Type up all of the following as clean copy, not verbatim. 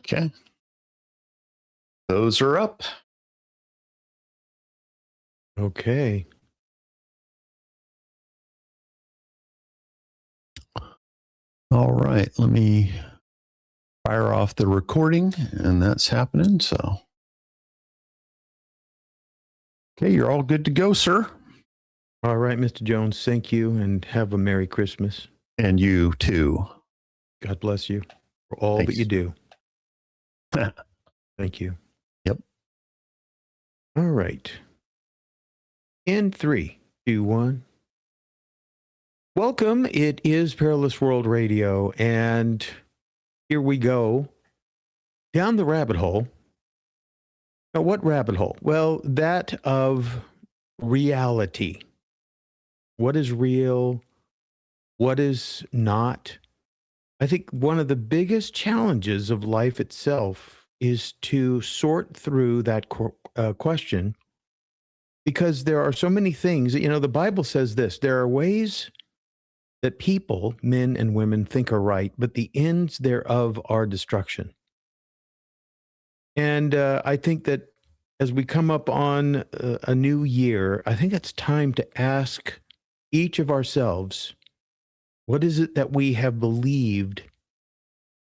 Okay. Those are up. Okay. All right. Let me fire off the recording, and that's happening. So, okay, you're all good to go, sir. All right, Mr. Jones, thank you, and have a Merry Christmas. And you too. God bless you for all Thanks. that you do. Thank you. Yep. All right. In 3, 2, 1. Welcome. It is Perilous World Radio, and here we go down the rabbit hole. Now, what rabbit hole? Well, that of reality. What is real? What is not? I think one of the biggest challenges of life itself is to sort through that question, because there are so many things. The Bible says this: there are ways that people, men and women, think are right, but the ends thereof are destruction. And I think that as we come up on a new year, I think it's time to ask each of ourselves, what is it that we have believed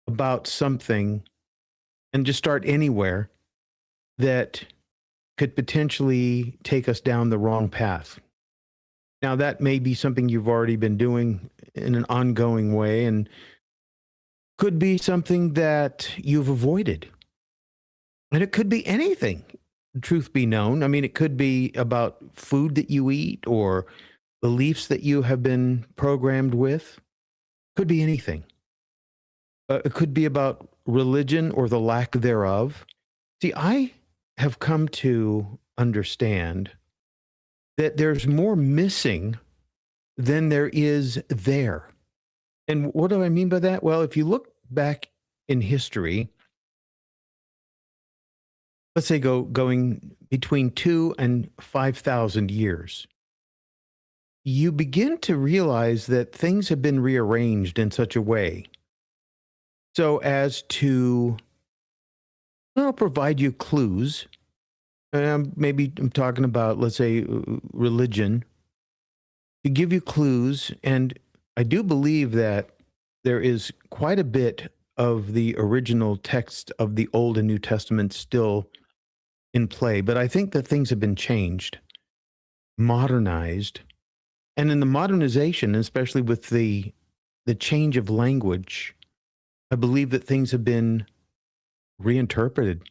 about something, and just start anywhere, that could potentially take us down the wrong path. Now, that may be something you've already been doing in an ongoing way, and could be something that you've avoided. And it could be anything, truth be known. I mean, it could be about food that you eat or beliefs that you have been programmed with. Could be anything. It could be about religion or the lack thereof. See, I have come to understand that there's more missing than there is there. And what do I mean by that? Well, if you look back in history, let's say going between 2 and 5,000 years, you begin to realize that things have been rearranged in such a way so as to provide you clues. Maybe I'm talking about, let's say, religion, to give you clues. And I do believe that there is quite a bit of the original text of the Old and New Testament still in play. But I think that things have been changed, modernized. And in the modernization, especially with the change of language, I believe that things have been reinterpreted.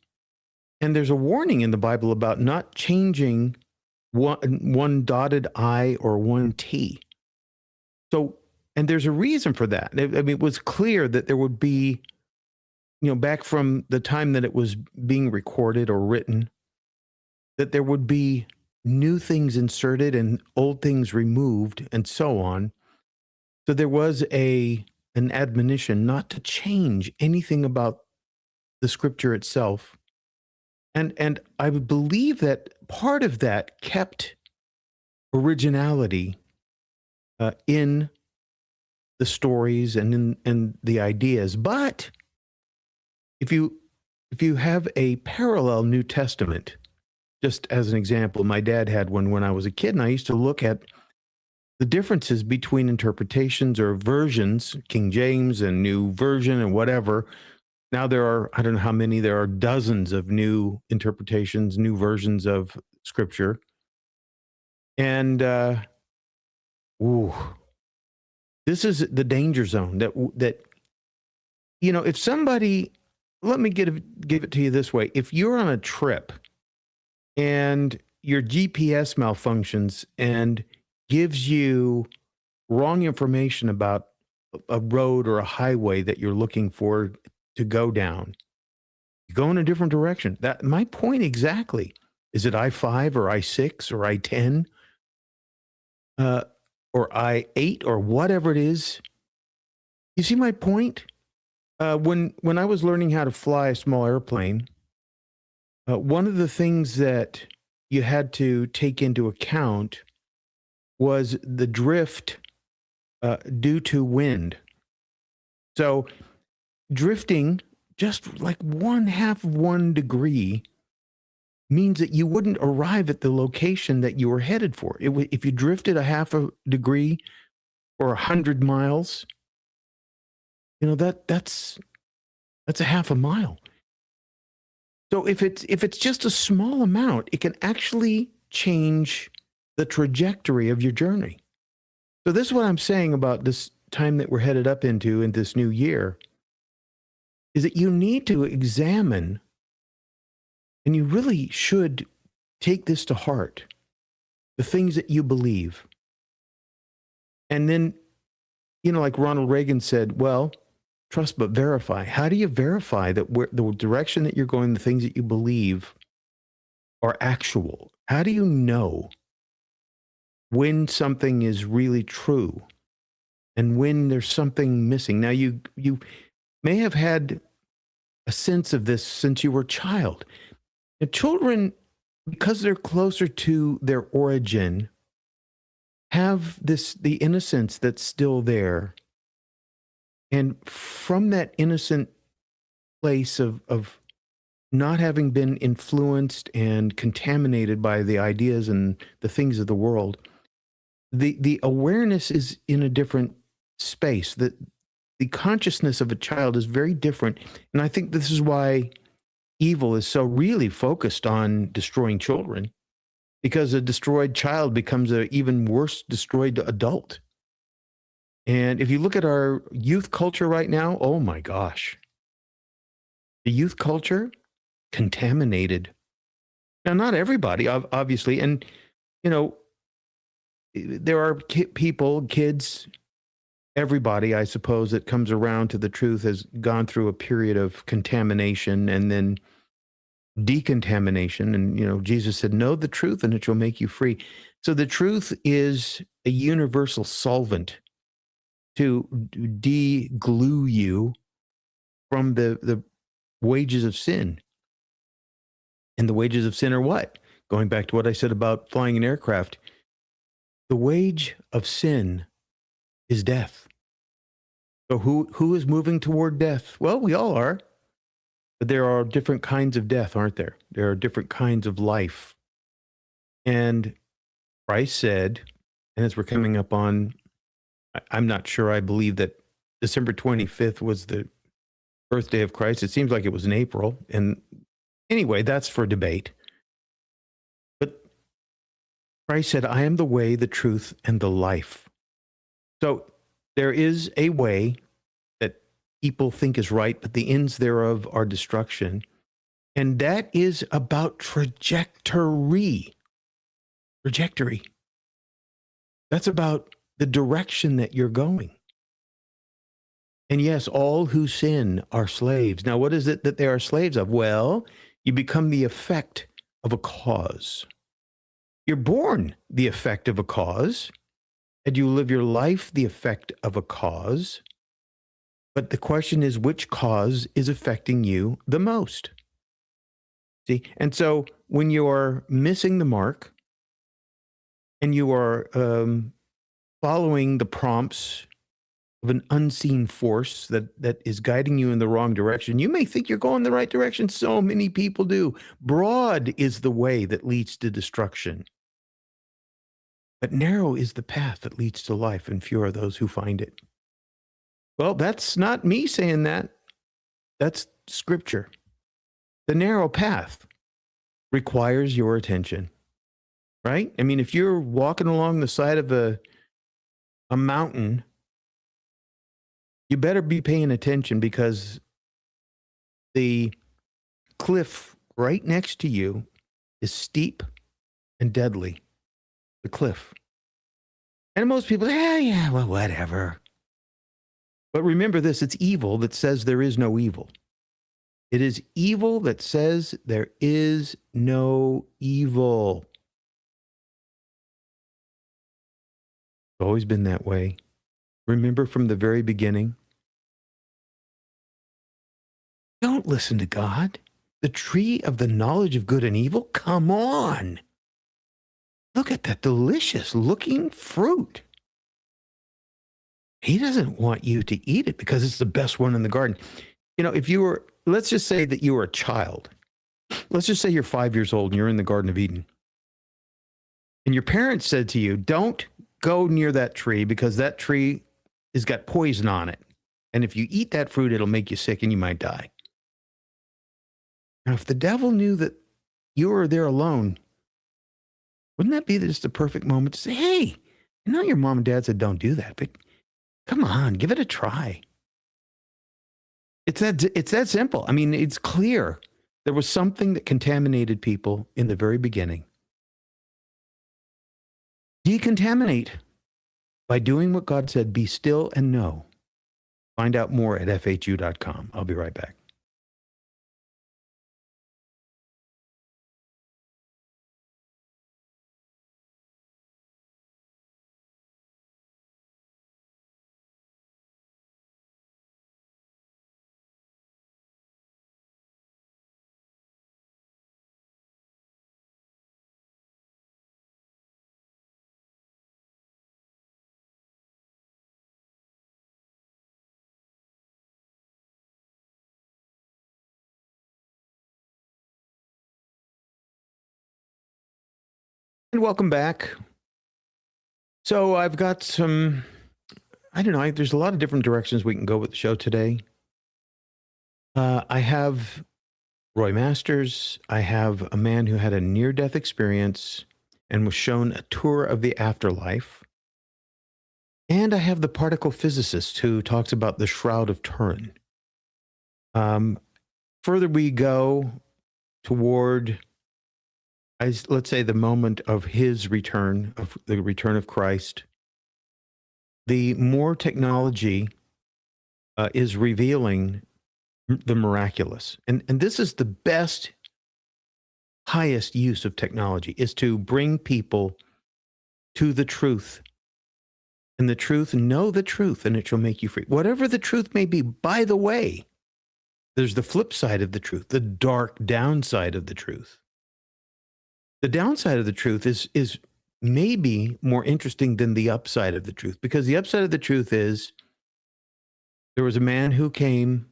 And there's a warning in the Bible about not changing one dotted I or one T. So, and there's a reason for that. I mean, it was clear that there would be, back from the time that it was being recorded or written, that there would be new things inserted and old things removed and so on. So there was an admonition not to change anything about the scripture itself. And I believe that part of that kept originality in the stories and in the ideas. But if you have a parallel New Testament, just as an example, my dad had one when I was a kid, and I used to look at the differences between interpretations or versions, King James and New Version and whatever. Now there are, I don't know how many, there are dozens of new interpretations, new versions of Scripture. And this is the danger zone that if somebody, let me give it to you this way. If you're on a trip and your GPS malfunctions and gives you wrong information about a road or a highway that you're looking for to go down, you go in a different direction. That my point exactly. Is it I-5 or I-6 or I-10 or I-8 or whatever it is? You see my point? When I was learning how to fly a small airplane, one of the things that you had to take into account was the drift due to wind. So drifting just like 1/2 of 1 degree means that you wouldn't arrive at the location that you were headed for. If you drifted 1/2 degree or 100 miles, that's a half a mile. So if it's just a small amount, it can actually change the trajectory of your journey. So this is what I'm saying about this time that we're headed up into in this new year, is that you need to examine, and you really should take this to heart, the things that you believe. And then, like Ronald Reagan said, well, trust but verify. How do you verify that the direction that you're going, the things that you believe are actual? How do you know when something is really true and when there's something missing? Now, you may have had a sense of this since you were a child. Now, children, because they're closer to their origin, have the innocence that's still there. And from that innocent place of not having been influenced and contaminated by the ideas and the things of the world, the awareness is in a different space. The consciousness of a child is very different. And I think this is why evil is so really focused on destroying children, because a destroyed child becomes an even worse destroyed adult. And if you look at our youth culture right now, oh my gosh, the youth culture, contaminated. Now, not everybody, obviously. And, there are kids, everybody, I suppose, that comes around to the truth has gone through a period of contamination and then decontamination. And, Jesus said, know the truth and it shall make you free. So the truth is a universal solvent to de-glue you from the wages of sin. And the wages of sin are what? Going back to what I said about flying an aircraft, the wage of sin is death. So who is moving toward death? Well, we all are. But there are different kinds of death, aren't there? There are different kinds of life. And Christ said, and as we're coming up on, I'm not sure I believe that December 25th was the birthday of Christ. It seems like it was in April. And anyway, that's for debate. But Christ said, I am the way, the truth, and the life. So there is a way that people think is right, but the ends thereof are destruction. And that is about trajectory. Trajectory. That's about the direction that you're going. And yes, all who sin are slaves. Now, what is it that they are slaves of? Well, you become the effect of a cause. You're born the effect of a cause, and you live your life the effect of a cause. But the question is, which cause is affecting you the most? See? And so when you're missing the mark and you are following the prompts of an unseen force that is guiding you in the wrong direction, you may think you're going the right direction. So many people do. Broad is the way that leads to destruction, but narrow is the path that leads to life, and few are those who find it. Well, that's not me saying that. That's Scripture. The narrow path requires your attention, right? I mean, if you're walking along the side of a mountain, you better be paying attention, because the cliff right next to you is steep and deadly. The cliff. And most people say, yeah, well, whatever. But remember this, it's evil that says there is no evil. It is evil that says there is no evil. It's always been that way. Remember from the very beginning? Don't listen to God. The tree of the knowledge of good and evil? Come on. Look at that delicious looking fruit. He doesn't want you to eat it because it's the best one in the garden. if you were, let's just say that you were a child. Let's just say you're 5 years old and you're in the Garden of Eden. And your parents said to you, don't go near that tree because that tree has got poison on it. And if you eat that fruit, it'll make you sick and you might die. Now, if the devil knew that you were there alone, wouldn't that be just the perfect moment to say, hey, your mom and dad said don't do that, but come on, give it a try. It's that simple. I mean, it's clear. There was something that contaminated people in the very beginning. Decontaminate by doing what God said, be still and know. Find out more at FHU.com. I'll be right back. And welcome back. So I've got some, I don't know, there's a lot of different directions we can go with the show today. I have Roy Masters. I have a man who had a near-death experience and was shown a tour of the afterlife. And I have the particle physicist who talks about the Shroud of Turin. Further we go toward, let's say, the moment of his return, of the return of Christ, the more technology is revealing the miraculous. And this is the best, highest use of technology, is to bring people to the truth. And the truth, know the truth, and it shall make you free. Whatever the truth may be. By the way, there's the flip side of the truth, the dark downside of the truth. The downside of the truth is maybe more interesting than the upside of the truth, because the upside of the truth is there was a man who came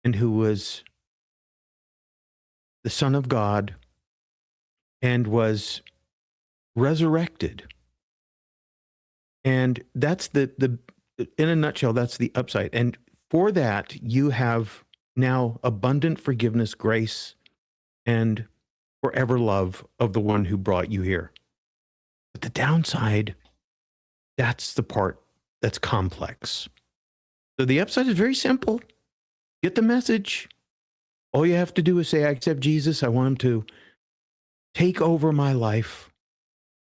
and who was the Son of God and was resurrected. And that's the in a nutshell, that's the upside. And for that, you have now abundant forgiveness, grace, and forever love of the one who brought you here. But the downside, that's the part that's complex. So the upside is very simple. Get the message. All you have to do is say, I accept Jesus. I want him to take over my life.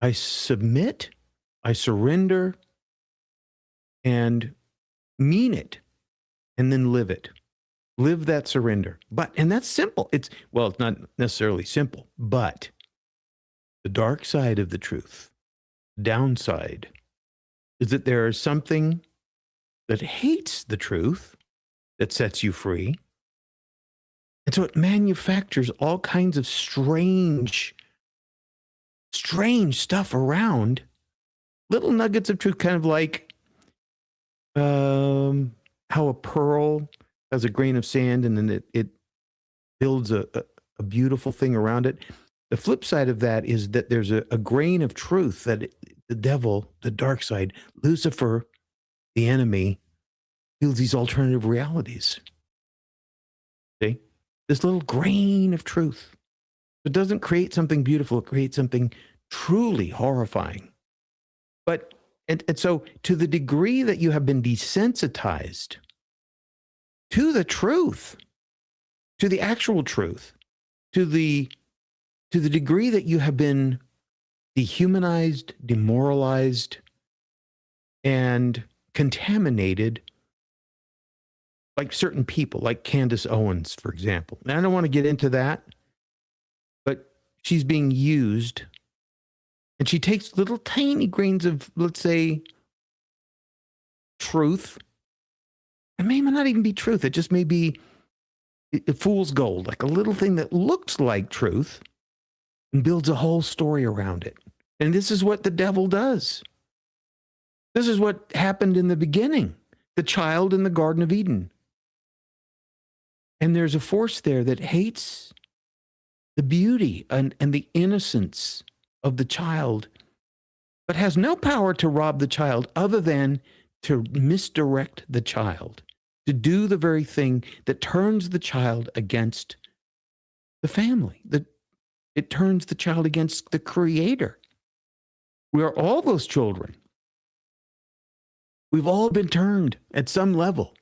I submit, I surrender, and mean it, and then live it. Live that surrender. And that's simple. It's not necessarily simple, but the dark side of the truth, downside, is that there is something that hates the truth that sets you free. And so it manufactures all kinds of strange stuff around, little nuggets of truth, kind of like how a pearl has a grain of sand and then it builds a beautiful thing around it. The flip side of that is that there's a grain of truth that the devil, the dark side, Lucifer, the enemy, builds these alternative realities. See? This little grain of truth. It doesn't create something beautiful, it creates something truly horrifying. But, and so to the degree that you have been desensitized to the truth, to the actual truth, to the degree that you have been dehumanized, demoralized, and contaminated, like certain people, like Candace Owens, for example. Now, I don't want to get into that, but she's being used, and she takes little tiny grains of, let's say, truth. It may not even be truth. It just may be fool's gold, like a little thing that looks like truth and builds a whole story around it. And this is what the devil does. This is what happened in the beginning, the child in the Garden of Eden. And there's a force there that hates the beauty and the innocence of the child, but has no power to rob the child other than to misdirect the child, to do the very thing that turns the child against the family, that it turns the child against the creator. We are all those children. We've all been turned at some level.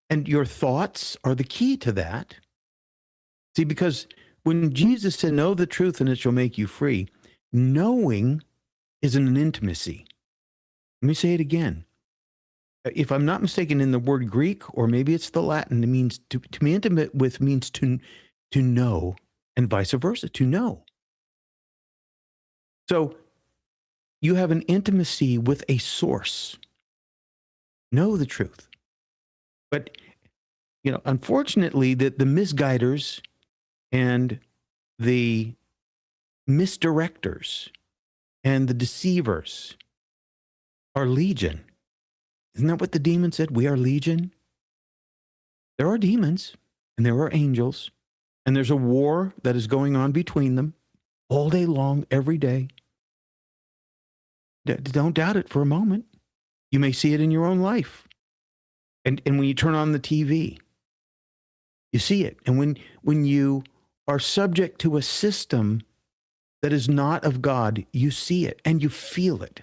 And your thoughts are the key to that. See, because when Jesus said, know the truth and it shall make you free, knowing is an intimacy. Let me say it again. If I'm not mistaken, in the word Greek, or maybe it's the Latin, it means to be intimate with means to know, and vice versa, to know. So you have an intimacy with a source. Know the truth. But, unfortunately, the misguiders and the misdirectors and the deceivers are legion. Isn't that what the demon said? We are legion. There are demons and there are angels, and there's a war that is going on between them all day long, every day. Don't doubt it for a moment. You may see it in your own life. And when you turn on the TV, you see it. And when you are subject to a system that is not of God, you see it and you feel it.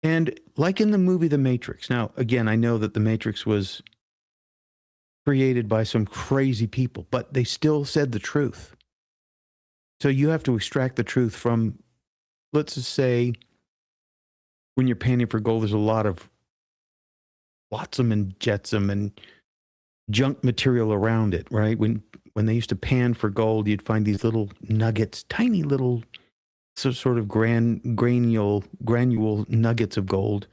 And like in the movie The Matrix, now, again, I know that The Matrix was created by some crazy people, but they still said the truth. So you have to extract the truth from, let's just say, when you're panning for gold, there's a lot of flotsam and jetsam and junk material around it, right? When they used to pan for gold, you'd find these little nuggets, tiny little sort of granule nuggets of gold.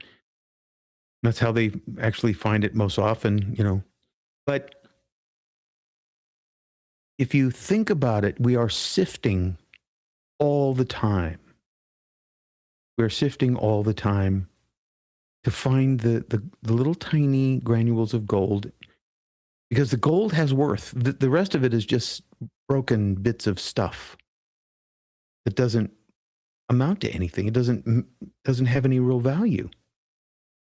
That's how they actually find it most often, But if you think about it, we are sifting all the time. We're sifting all the time to find the little tiny granules of gold, because the gold has worth. The rest of it is just broken bits of stuff that doesn't amount to anything. It doesn't have any real value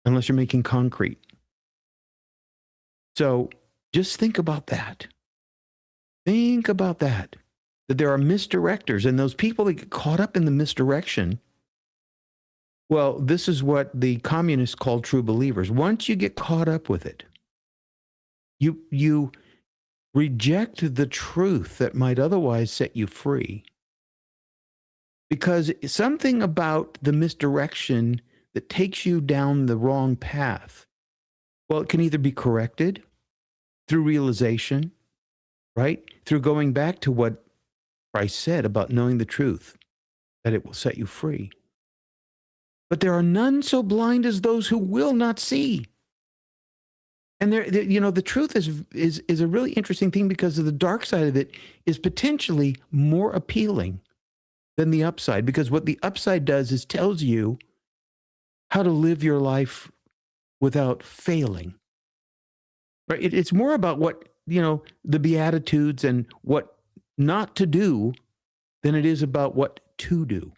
unless you're making concrete. So just think about that. Think about that there are misdirectors, and those people that get caught up in the misdirection, well, this is what the communists call true believers. Once you get caught up with it, you reject the truth that might otherwise set you free, because something about the misdirection that takes you down the wrong path, well, it can either be corrected through realization, right? Through going back to what Christ said about knowing the truth, that it will set you free. But there are none so blind as those who will not see. And the truth is a really interesting thing, because of the dark side of it is potentially more appealing than the upside, because what the upside does is tells you how to live your life without failing. Right? It's more about what, the Beatitudes and what not to do than it is about what to do.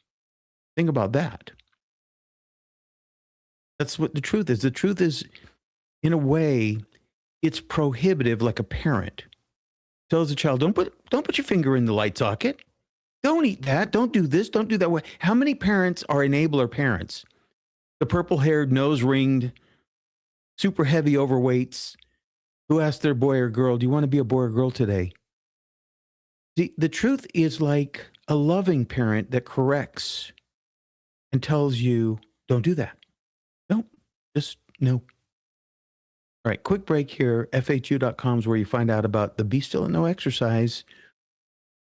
Think about that. That's what the truth is. The truth is, in a way, it's prohibitive, like a parent tells a child, don't put your finger in the light socket. Don't eat that. Don't do this. Don't do that. How many parents are enabler parents? The purple-haired, nose-ringed, super heavy overweights who ask their boy or girl, do you want to be a boy or girl today? The truth is like a loving parent that corrects and tells you, don't do that. No, just no. All right, quick break here. FHU.com is where you find out about the Be Still and Know exercise.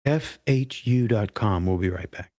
FHU.com. We'll be right back.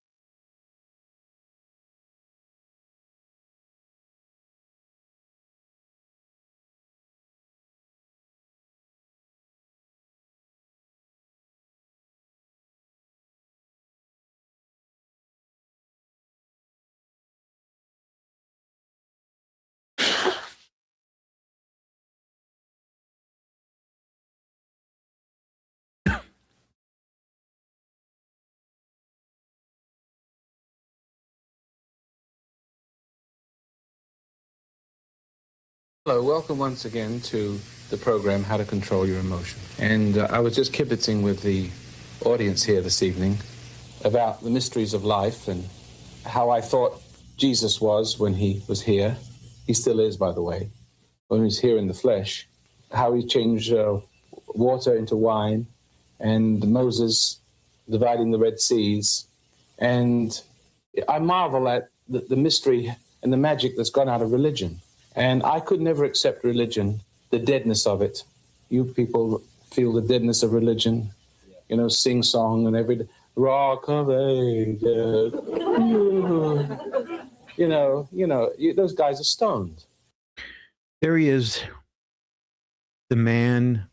Hello, welcome once again to the program, How to Control Your Emotion. And I was just kibitzing with the audience here this evening about the mysteries of life and how I thought Jesus was when he was here. He still is, by the way, when he's here in the flesh. How he changed water into wine, and Moses dividing the Red Seas. And I marvel at the mystery and the magic that's gone out of religion. And I could never accept religion, the deadness of it. You people feel the deadness of religion, you know, sing song and every day, rock of ages. Those guys are stoned. There he is, the man,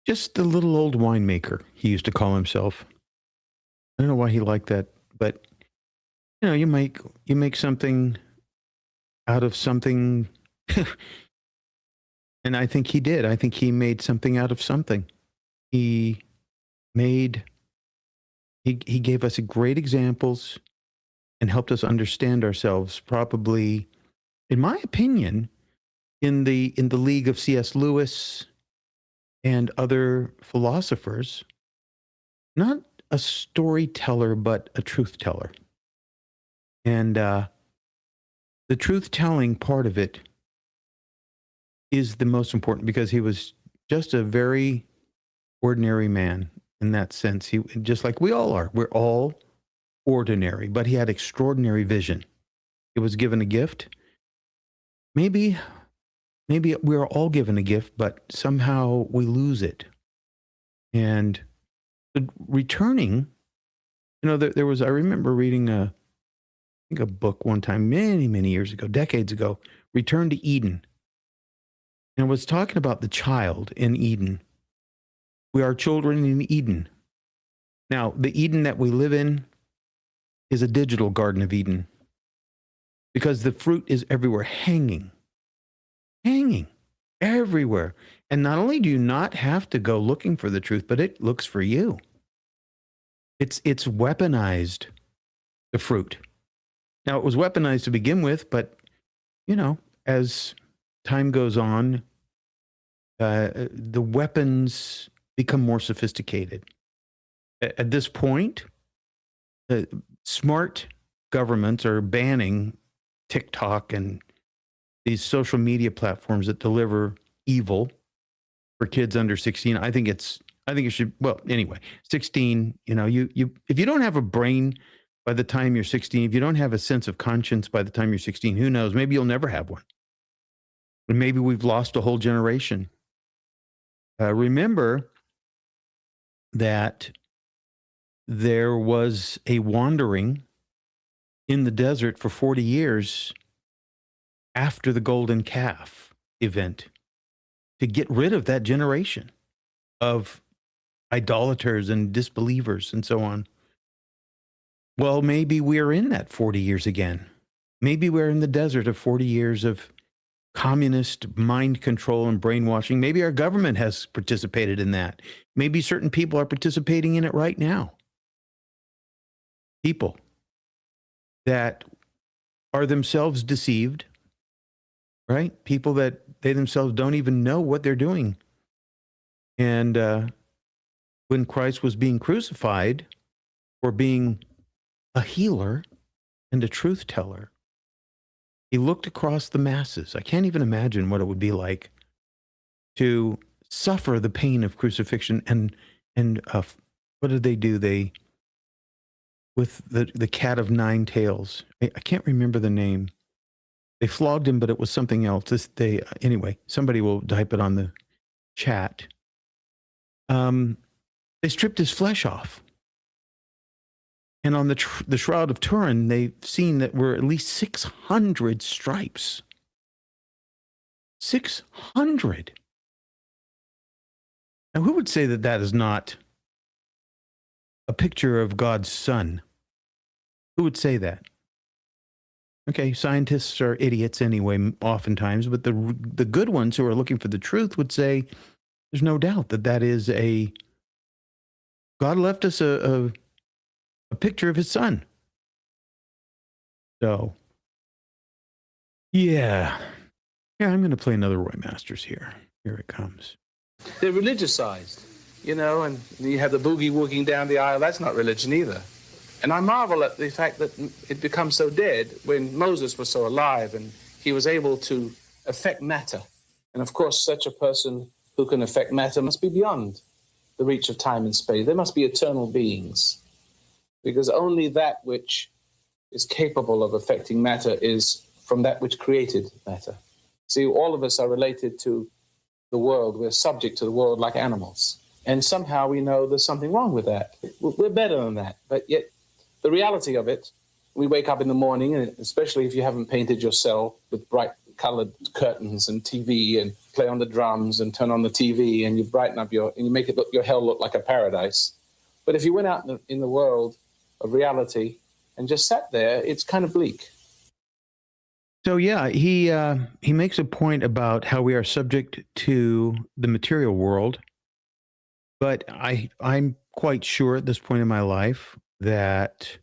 just the little old winemaker, he used to call himself. I don't know why he liked that, but you make something out of something. And I think he did. I think he made something out of something. He gave us great examples and helped us understand ourselves, probably, in my opinion, in the league of C.S. Lewis and other philosophers, not a storyteller, but a truth teller. And the truth telling part of it is the most important, because he was just a very ordinary man in that sense. He, just like we all are, we're all ordinary, but he had extraordinary vision. He was given a gift. Maybe we're all given a gift, but somehow we lose it. And returning, there was, I remember reading a book one time, many years ago, decades ago, Return to Eden. And it was talking about the child in Eden. We are children in Eden. Now, the Eden that we live in is a digital Garden of Eden, because the fruit is everywhere, hanging everywhere. And not only do you not have to go looking for the truth, but it looks for you. It's weaponized, the fruit. Now, it was weaponized to begin with, but, as time goes on, the weapons become more sophisticated. At this point, smart governments are banning TikTok and these social media platforms that deliver evil for kids under 16. I think it should, well, anyway, 16, if you don't have a brain by the time you're 16, if you don't have a sense of conscience by the time you're 16, who knows, maybe you'll never have one. But maybe we've lost a whole generation. Remember that there was a wandering in the desert for 40 years after the golden calf event to get rid of that generation of idolaters and disbelievers and so on. Well, maybe we're in that 40 years again. Maybe we're in the desert of 40 years of communist mind control and brainwashing. Maybe our government has participated in that. Maybe certain people are participating in it right now. People that are themselves deceived, right? People that they themselves don't even know what they're doing. And when Christ was being crucified for being a healer and a truth teller, he looked across the masses. I can't even imagine what it would be like to suffer the pain of crucifixion. And what did they do? They, with the cat of nine tails, I can't remember the name. They flogged him, but it was something else. Anyway, somebody will type it on the chat. They stripped his flesh off. And on the Shroud of Turin, they've seen that were at least 600 stripes. 600. Now, who would say that that is not a picture of God's Son? Who would say that? Okay, scientists are idiots anyway, oftentimes, but the good ones who are looking for the truth would say there's no doubt that is God left us a picture of his Son. So, yeah, Yeah, I'm going to play another Roy Masters here. Here it comes. They're religiousized, you know, and you have the boogie woogie down the aisle. That's not religion either. And I marvel at the fact that it becomes so dead when Moses was so alive and he was able to affect matter. And of course, such a person who can affect matter must be beyond the reach of time and space. They must be eternal beings, because only that which is capable of affecting matter is from that which created matter. See, all of us are related to the world. We're subject to the world like animals. And somehow we know there's something wrong with that. We're better than that. But yet the reality of it, we wake up in the morning, and especially if you haven't painted your cell with bright colored curtains and TV and play on the drums and turn on the TV and you brighten up and you make your hell look like a paradise. But if you went out in the world of reality and just sat there, it's kind of bleak. So yeah, he makes a point about how we are subject to the material world, but I'm quite sure at this point in my life that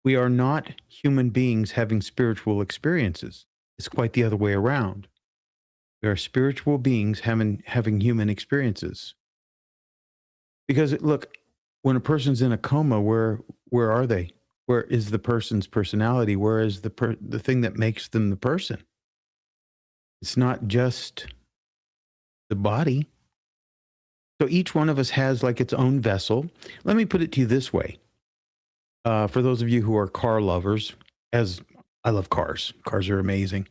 we are not human beings having spiritual experiences. It's quite the other way around. We are spiritual beings having human experiences. Because look, when a person's in a coma, where are they? Where is the person's personality? Where is the thing that makes them the person? It's not just the body. So each one of us has like its own vessel. Let me put it to you this way. For those of you who are car lovers, as I love cars. Cars are amazing.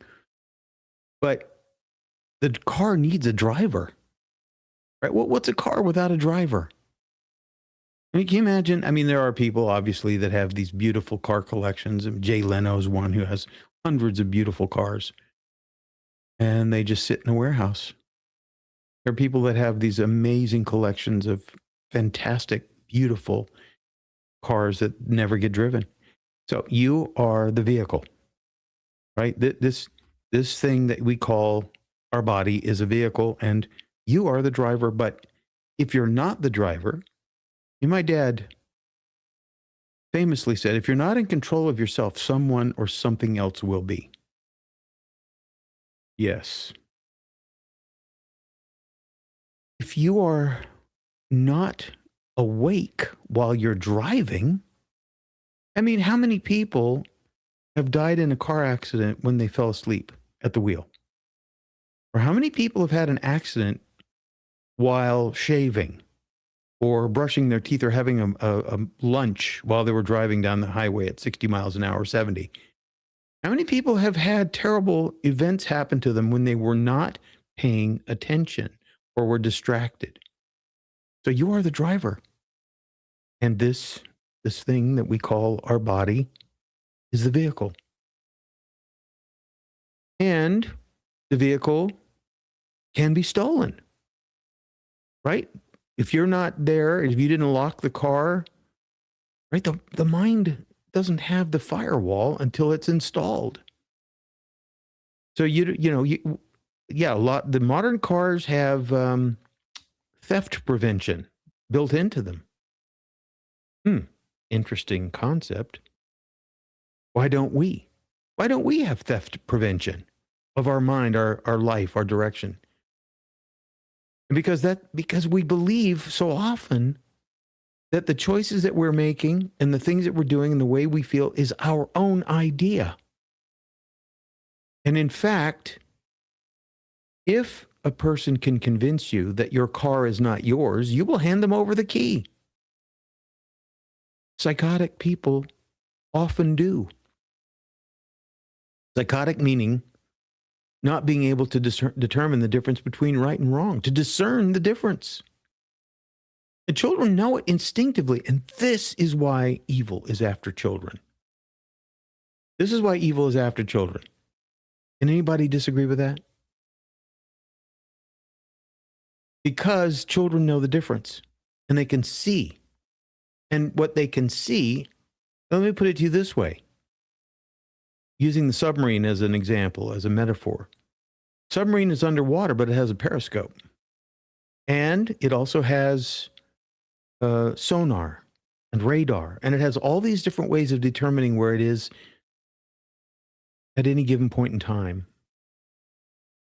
But the car needs a driver, right? What's a car without a driver? I mean, can you imagine? I mean, there are people, obviously, that have these beautiful car collections. And Jay Leno is one who has hundreds of beautiful cars. And they just sit in a warehouse. There are people that have these amazing collections of fantastic, beautiful cars that never get driven. So you are the vehicle, right? This thing that we call our body is a vehicle, and you are the driver. But if you're not the driver, my dad famously said, if you're not in control of yourself, someone or something else will be. Yes. If you are not awake while you're driving, I mean, how many people have died in a car accident when they fell asleep at the wheel? Or how many people have had an accident while shaving or brushing their teeth or having a lunch while they were driving down the highway at 60 miles an hour, 70? How many people have had terrible events happen to them when they were not paying attention or were distracted? So you are the driver. And this thing that we call our body is the vehicle. And the vehicle can be stolen, right? If you're not there, if you didn't lock the car, right, the mind doesn't have the firewall until it's installed. So the modern cars have theft prevention built into them. Interesting concept. Why don't we? Why don't we have theft prevention of our mind, our life, our direction? And because we believe so often that the choices that we're making and the things that we're doing and the way we feel is our own idea. And in fact, if a person can convince you that your car is not yours, you will hand them over the key. Psychotic people often do. Psychotic meaning not being able to determine the difference between right and wrong, to discern the difference. The children know it instinctively, and this is why evil is after children. This is why evil is after children. Can anybody disagree with that? Because children know the difference, and they can see. And what they can see, let me put it to you this way. Using the submarine as an example, as a metaphor. Submarine is underwater, but it has a periscope. And it also has sonar and radar. And it has all these different ways of determining where it is at any given point in time.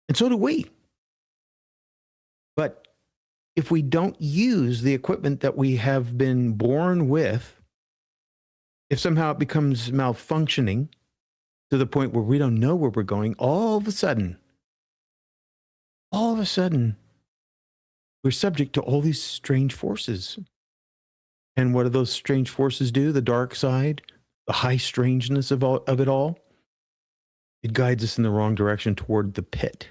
And so do we. But if we don't use the equipment that we have been born with, if somehow it becomes malfunctioning to the point where we don't know where we're going, all of a sudden, we're subject to all these strange forces. And what do those strange forces do? The dark side, the high strangeness of it all, it guides us in the wrong direction toward the pit.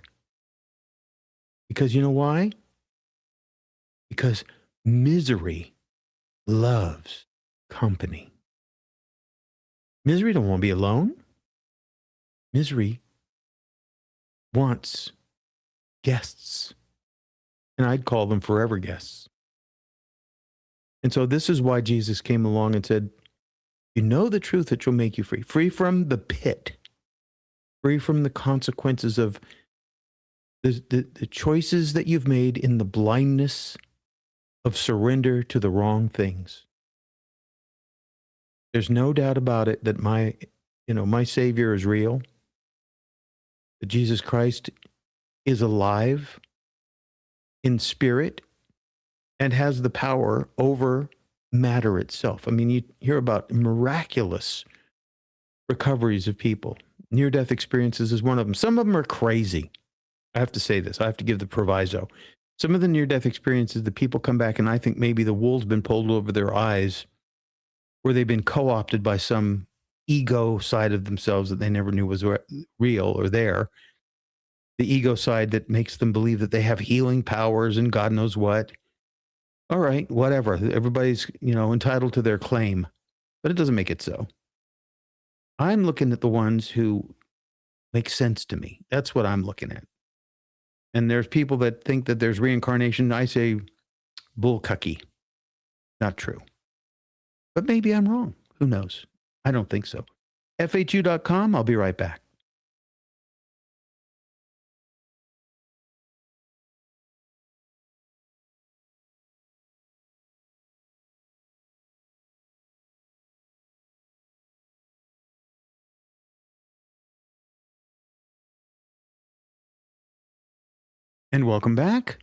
Because you know why? Because misery loves company. Misery don't want to be alone. Misery wants guests. And I'd call them forever guests. And so this is why Jesus came along and said, you know the truth that will make you free. Free from the pit. Free from the consequences of the choices that you've made in the blindness of surrender to the wrong things. There's no doubt about it that my Savior is real. That Jesus Christ is alive in spirit and has the power over matter itself. I mean, you hear about miraculous recoveries of people. Near-death experiences is one of them. Some of them are crazy. I have to say this. I have to give the proviso. Some of the near-death experiences, the people come back and I think maybe the wool's been pulled over their eyes, where they've been co-opted by some ego side of themselves that they never knew was real or there. The ego side that makes them believe that they have healing powers and God knows what. All right, whatever. Everybody's, entitled to their claim, but it doesn't make it so. I'm looking at the ones who make sense to me. That's what I'm looking at. And there's people that think that there's reincarnation. I say bullcucky. Not true. But maybe I'm wrong. Who knows? I don't think so. FHU.com. I'll be right back. And welcome back.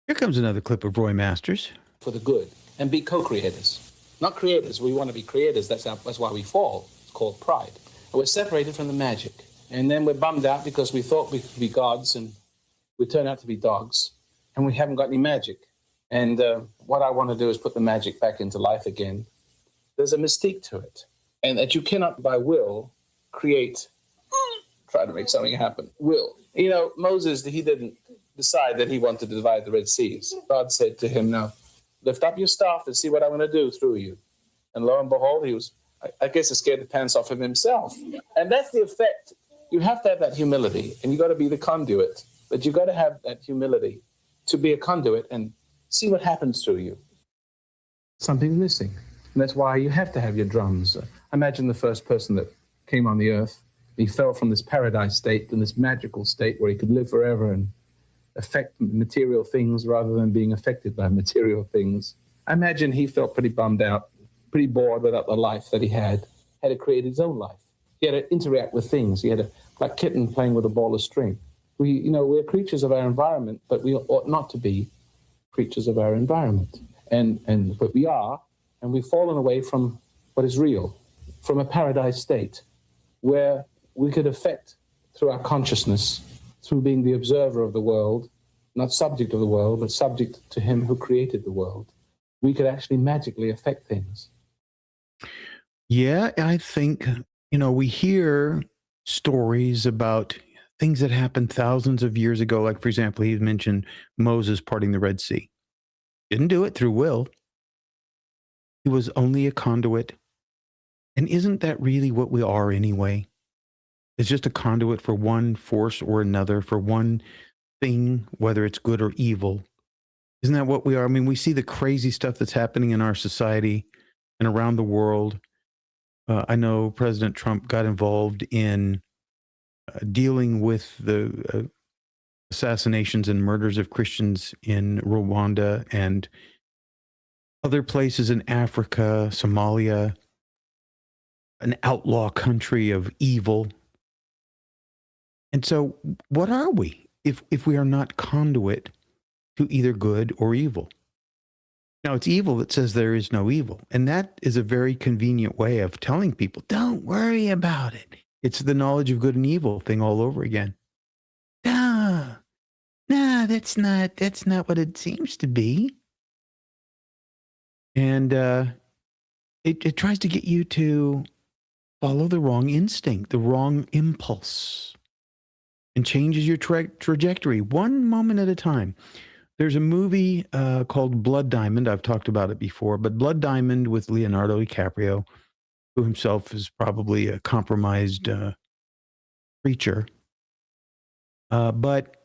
Here comes another clip of Roy Masters. For the good, and be co-creators. Not creators. We want to be creators. That's why we fall. It's called pride. And we're separated from the magic. And then we're bummed out because we thought we could be gods, and we turn out to be dogs, and we haven't got any magic. And what I want to do is put the magic back into life again. There's a mystique to it. And that you cannot, by will, try to make something happen. Will. Moses, he didn't decide that he wanted to divide the Red Seas. God said to him, now, lift up your staff and see what I'm going to do through you. And lo and behold, he was, I guess, scared the pants off of himself. And that's the effect. You have to have that humility, and you got to be the conduit. But you got to have that humility to be a conduit and see what happens through you. Something's missing. And that's why you have to have your drums. Imagine the first person that came on the earth. He fell from this paradise state and this magical state where he could live forever and affect material things rather than being affected by material things. I imagine he felt pretty bummed out, pretty bored without the life that he had to create his own life. He had to interact with things. He had to, like kitten playing with a ball of string. We're creatures of our environment, but we ought not to be creatures of our environment. But we are, and we've fallen away from what is real, from a paradise state where we could affect through our consciousness, through being the observer of the world, not subject of the world, but subject to him who created the world. We could actually magically affect things. Yeah, I think, we hear stories about things that happened thousands of years ago. Like, for example, he mentioned Moses parting the Red Sea. Didn't do it through will. He was only a conduit. And isn't that really what we are anyway? It's just a conduit for one force or another, for one thing, whether it's good or evil. Isn't that what we are? I mean, we see the crazy stuff that's happening in our society and around the world. I know President Trump got involved in dealing with the assassinations and murders of Christians in Rwanda and other places in Africa, Somalia, an outlaw country of evil. And so what are we if we are not conduit to either good or evil? Now, it's evil that says there is no evil. And that is a very convenient way of telling people, don't worry about it. It's the knowledge of good and evil thing all over again. No, no, that's not what it seems to be. And it tries to get you to follow the wrong instinct, the wrong impulse, and changes your trajectory one moment at a time. There's a movie called Blood Diamond. I've talked about it before, but Blood Diamond with Leonardo DiCaprio, who himself is probably a compromised preacher. But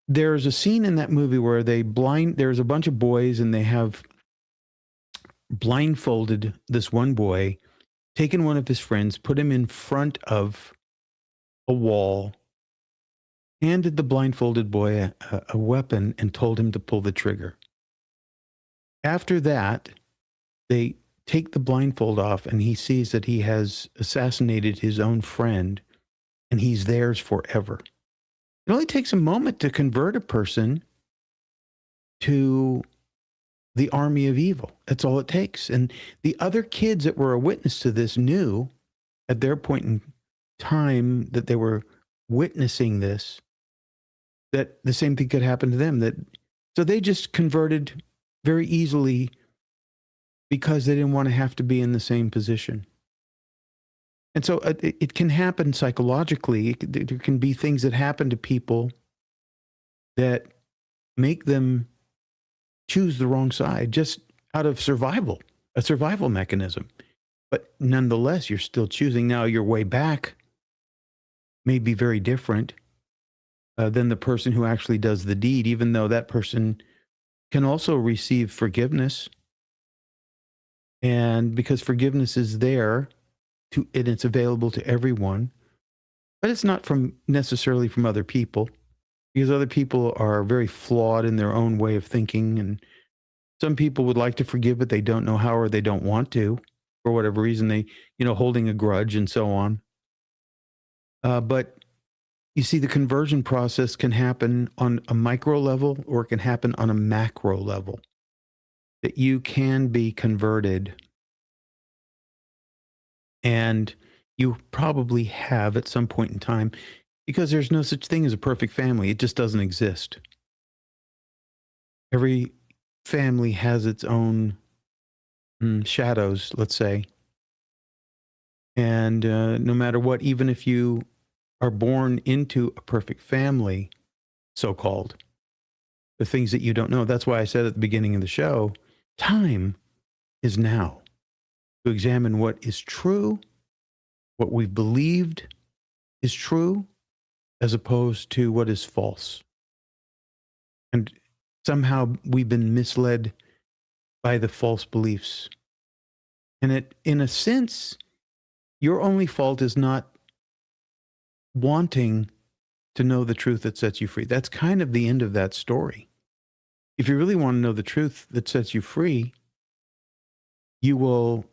there's a scene in that movie where there's a bunch of boys and they have blindfolded this one boy, taken one of his friends, put him in front of a wall, handed the blindfolded boy a weapon and told him to pull the trigger. After that, they take the blindfold off and he sees that he has assassinated his own friend and he's theirs forever. It only takes a moment to convert a person to the army of evil. That's all it takes. And the other kids that were a witness to this knew at their point in time that they were witnessing this, that the same thing could happen to them. So they just converted very easily because they didn't want to have to be in the same position. And so it can happen psychologically. There can be things that happen to people that make them choose the wrong side just out of survival, a survival mechanism. But nonetheless, you're still choosing. Now, your way back may be very different than the person who actually does the deed, even though that person can also receive forgiveness. And because forgiveness is there, and it's available to everyone, but it's not necessarily from other people, because other people are very flawed in their own way of thinking. And some people would like to forgive, but they don't know how, or they don't want to, for whatever reason, they, holding a grudge and so on. But you see, the conversion process can happen on a micro level, or it can happen on a macro level, that you can be converted. And you probably have at some point in time, because there's no such thing as a perfect family. It just doesn't exist. Every family has its own shadows, let's say. And no matter what, even if you are born into a perfect family, so-called, the things that you don't know. That's why I said at the beginning of the show, time is now to examine what is true, what we've believed is true, as opposed to what is false. And somehow we've been misled by the false beliefs. And in a sense, your only fault is not wanting to know the truth that sets you free. That's kind of the end of that story. If you really want to know the truth that sets you free, you will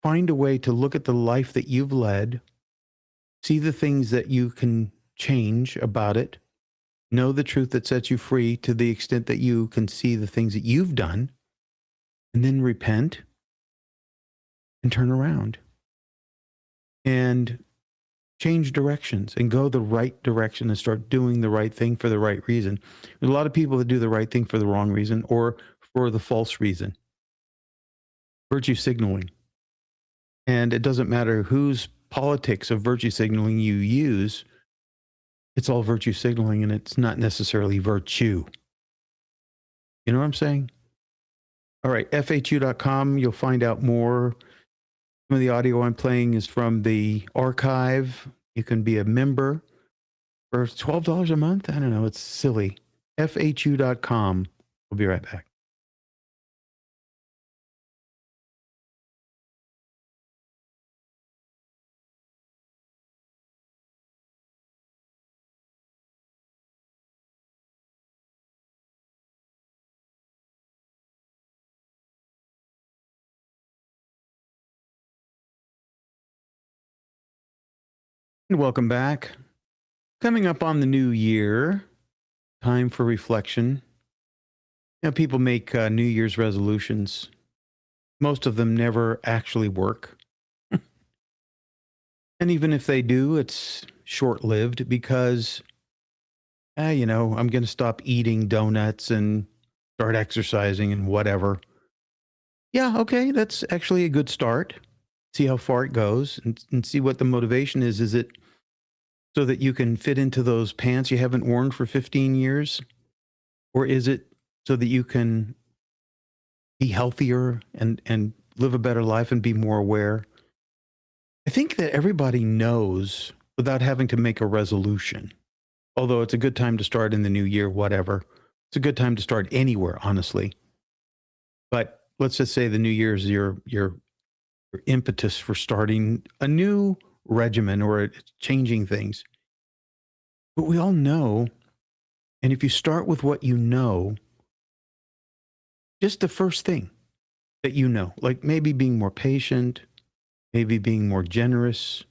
find a way to look at the life that you've led, see the things that you can change about it, know the truth that sets you free to the extent that you can see the things that you've done, and then repent and turn around and change directions and go the right direction and start doing the right thing for the right reason. There's a lot of people that do the right thing for the wrong reason or for the false reason. Virtue signaling. And it doesn't matter whose politics of virtue signaling you use, it's all virtue signaling and it's not necessarily virtue. You know what I'm saying? All right, FHU.com, you'll find out more. Some of the audio I'm playing is from the archive. You can be a member for $12 a month. I don't know, it's silly. FHU.com. We'll be right back. Welcome back. Coming up on the new year, time for reflection. People make New Year's resolutions. Most of them never actually work. And even if they do, it's short-lived because, I'm going to stop eating donuts and start exercising and whatever. Yeah, okay, that's actually a good start. See how far it goes and see what the motivation is. Is it so that you can fit into those pants you haven't worn for 15 years? Or is it so that you can be healthier and live a better life and be more aware? I think that everybody knows without having to make a resolution. Although it's a good time to start in the new year, whatever. It's a good time to start anywhere, honestly. But let's just say the new year is your impetus for starting a new regimen or changing things. But we all know, and if you start with what you know, just the first thing that you know, like maybe being more patient, maybe being more generous.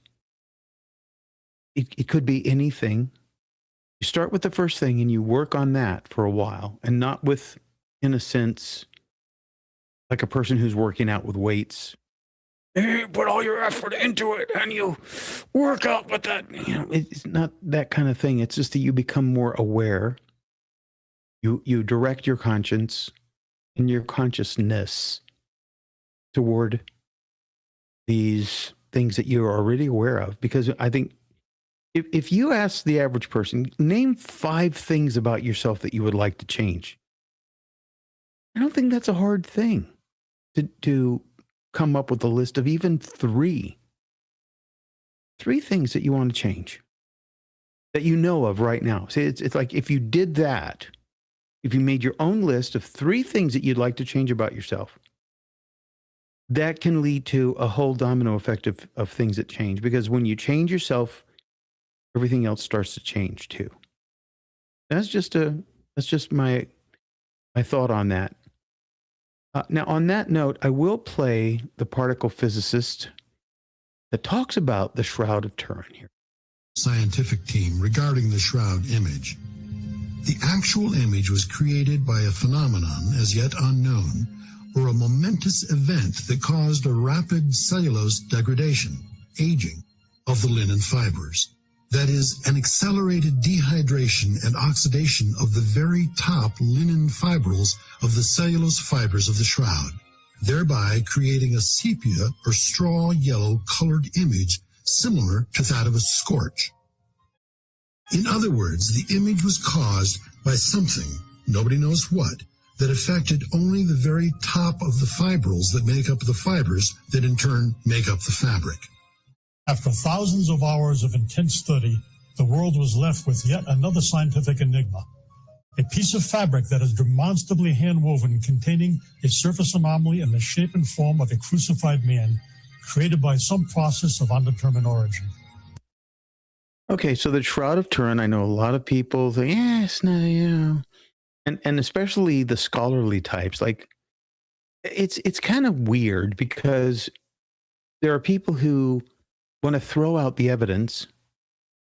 It could be anything. You start with the first thing and you work on that for a while, and not with, in a sense, like a person who's working out with weights. You put all your effort into it and you work out with that. It's not that kind of thing. It's just that you become more aware. You direct your conscience and your consciousness toward these things that you're already aware of. Because I think if you ask the average person, name 5 things about yourself that you would like to change, I don't think that's a hard thing to come up with a list of even 3 things that you want to change that you know of right now. See, it's like if you did that, if you made your own list of 3 things that you'd like to change about yourself, that can lead to a whole domino effect of things that change. Because when you change yourself, everything else starts to change too. That's just my thought on that. Now, on that note, I will play the particle physicist that talks about the Shroud of Turin here. Scientific team regarding the Shroud image. The actual image was created by a phenomenon as yet unknown, or a momentous event that caused a rapid cellulose degradation, aging, of the linen fibers. That is, an accelerated dehydration and oxidation of the very top linen fibrils of the cellulose fibers of the shroud, thereby creating a sepia or straw yellow colored image similar to that of a scorch. In other words, the image was caused by something, nobody knows what, that affected only the very top of the fibrils that make up the fibers that in turn make up the fabric. After thousands of hours of intense study, the world was left with yet another scientific enigma. A piece of fabric that is demonstrably hand-woven containing a surface anomaly in the shape and form of a crucified man, created by some process of undetermined origin. Okay, so the Shroud of Turin, I know a lot of people think, it's not, and especially the scholarly types, like it's kind of weird because there are people who want to throw out the evidence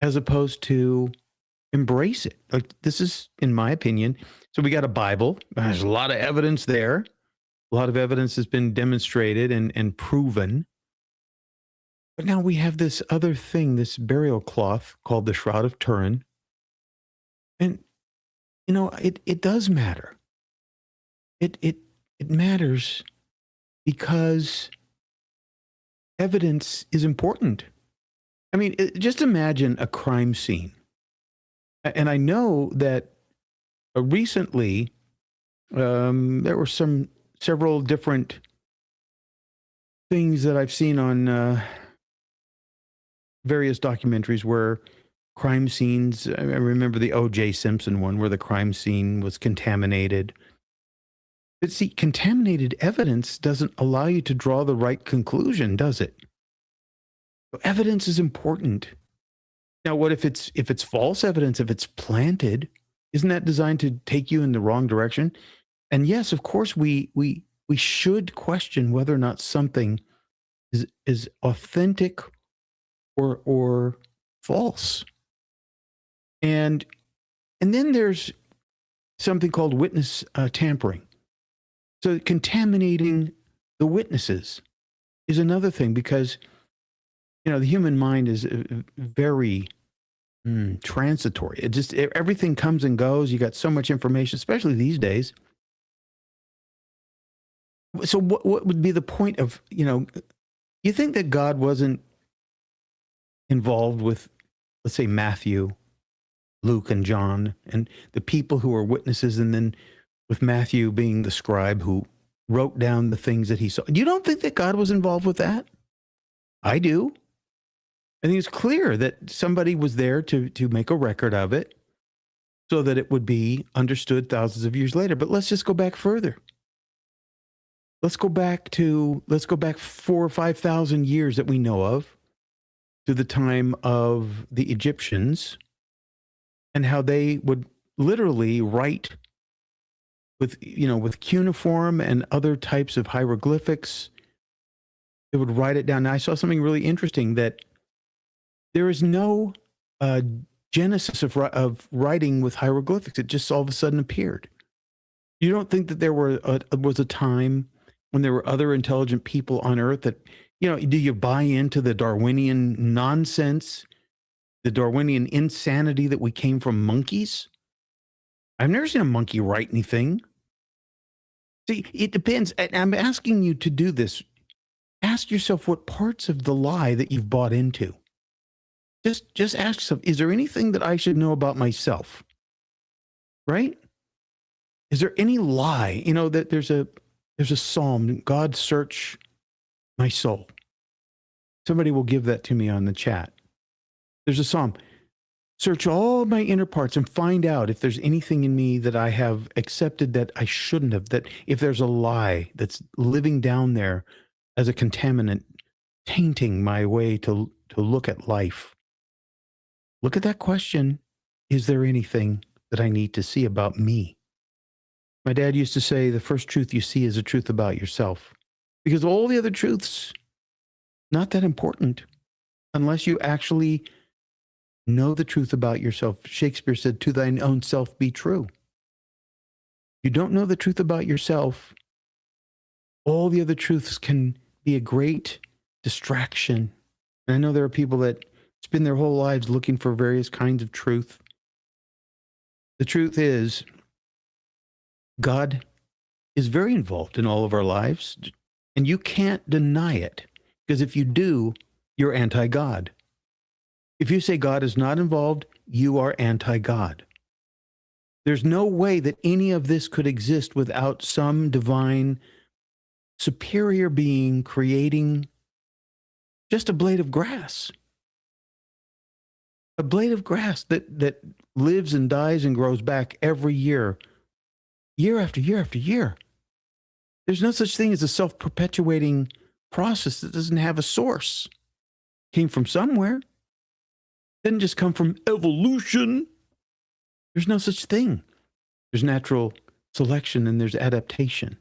as opposed to embrace it. Like, this is, in my opinion, so we got a Bible. There's a lot of evidence there. A lot of evidence has been demonstrated and proven. But now we have this other thing, this burial cloth called the Shroud of Turin. And, it does matter. It matters because evidence is important. I mean, just imagine a crime scene. And I know that recently there were several different things that I've seen on various documentaries where crime scenes, I remember the O.J. Simpson one where the crime scene was contaminated. But see, contaminated evidence doesn't allow you to draw the right conclusion, does it? So evidence is important. Now, what if it's false evidence, if it's planted, isn't that designed to take you in the wrong direction? And yes, of course, we should question whether or not something is authentic or false. And then there's something called witness tampering. So contaminating the witnesses is another thing, because, the human mind is very transitory. It just, everything comes and goes. You got so much information, especially these days. So what would be the point of, you think that God wasn't involved with, let's say, Matthew, Luke, and John, and the people who were witnesses, and then with Matthew being the scribe who wrote down the things that he saw? You don't think that God was involved with that? I do. I think it's clear that somebody was there to make a record of it so that it would be understood thousands of years later. But let's just go back further. Let's go back 4,000 or 5,000 years that we know of, to the time of the Egyptians, and how they would literally write with cuneiform and other types of hieroglyphics. They would write it down. Now, I saw something really interesting, that there is no genesis of writing with hieroglyphics. It just all of a sudden appeared. You don't think that there was a time when there were other intelligent people on Earth that, do you buy into the Darwinian nonsense, the Darwinian insanity that we came from monkeys? I've never seen a monkey write anything. See, it depends. And I'm asking you to do this. Ask yourself what parts of the lie that you've bought into. Just ask yourself, is there anything that I should know about myself? Right? Is there any lie? That there's a psalm, God search my soul. Somebody will give that to me on the chat. There's a psalm, search all my inner parts and find out if there's anything in me that I have accepted that I shouldn't have, that if there's a lie that's living down there as a contaminant, tainting my way to look at life. Look at that question. Is there anything that I need to see about me? My dad used to say, the first truth you see is a truth about yourself, because all the other truths, not that important unless you actually know the truth about yourself. Shakespeare said, to thine own self be true. You don't know the truth about yourself, all the other truths can be a great distraction. And I know there are people that spend their whole lives looking for various kinds of truth. The truth is, God is very involved in all of our lives, and you can't deny it, because if you do, you're anti-God. If you say God is not involved, you are anti-God. There's no way that any of this could exist without some divine superior being creating just a blade of grass. A blade of grass that lives and dies and grows back every year, year after year after year. There's no such thing as a self-perpetuating process that doesn't have a source. Came from somewhere. Didn't just come from evolution. There's no such thing. There's natural selection and there's adaptation.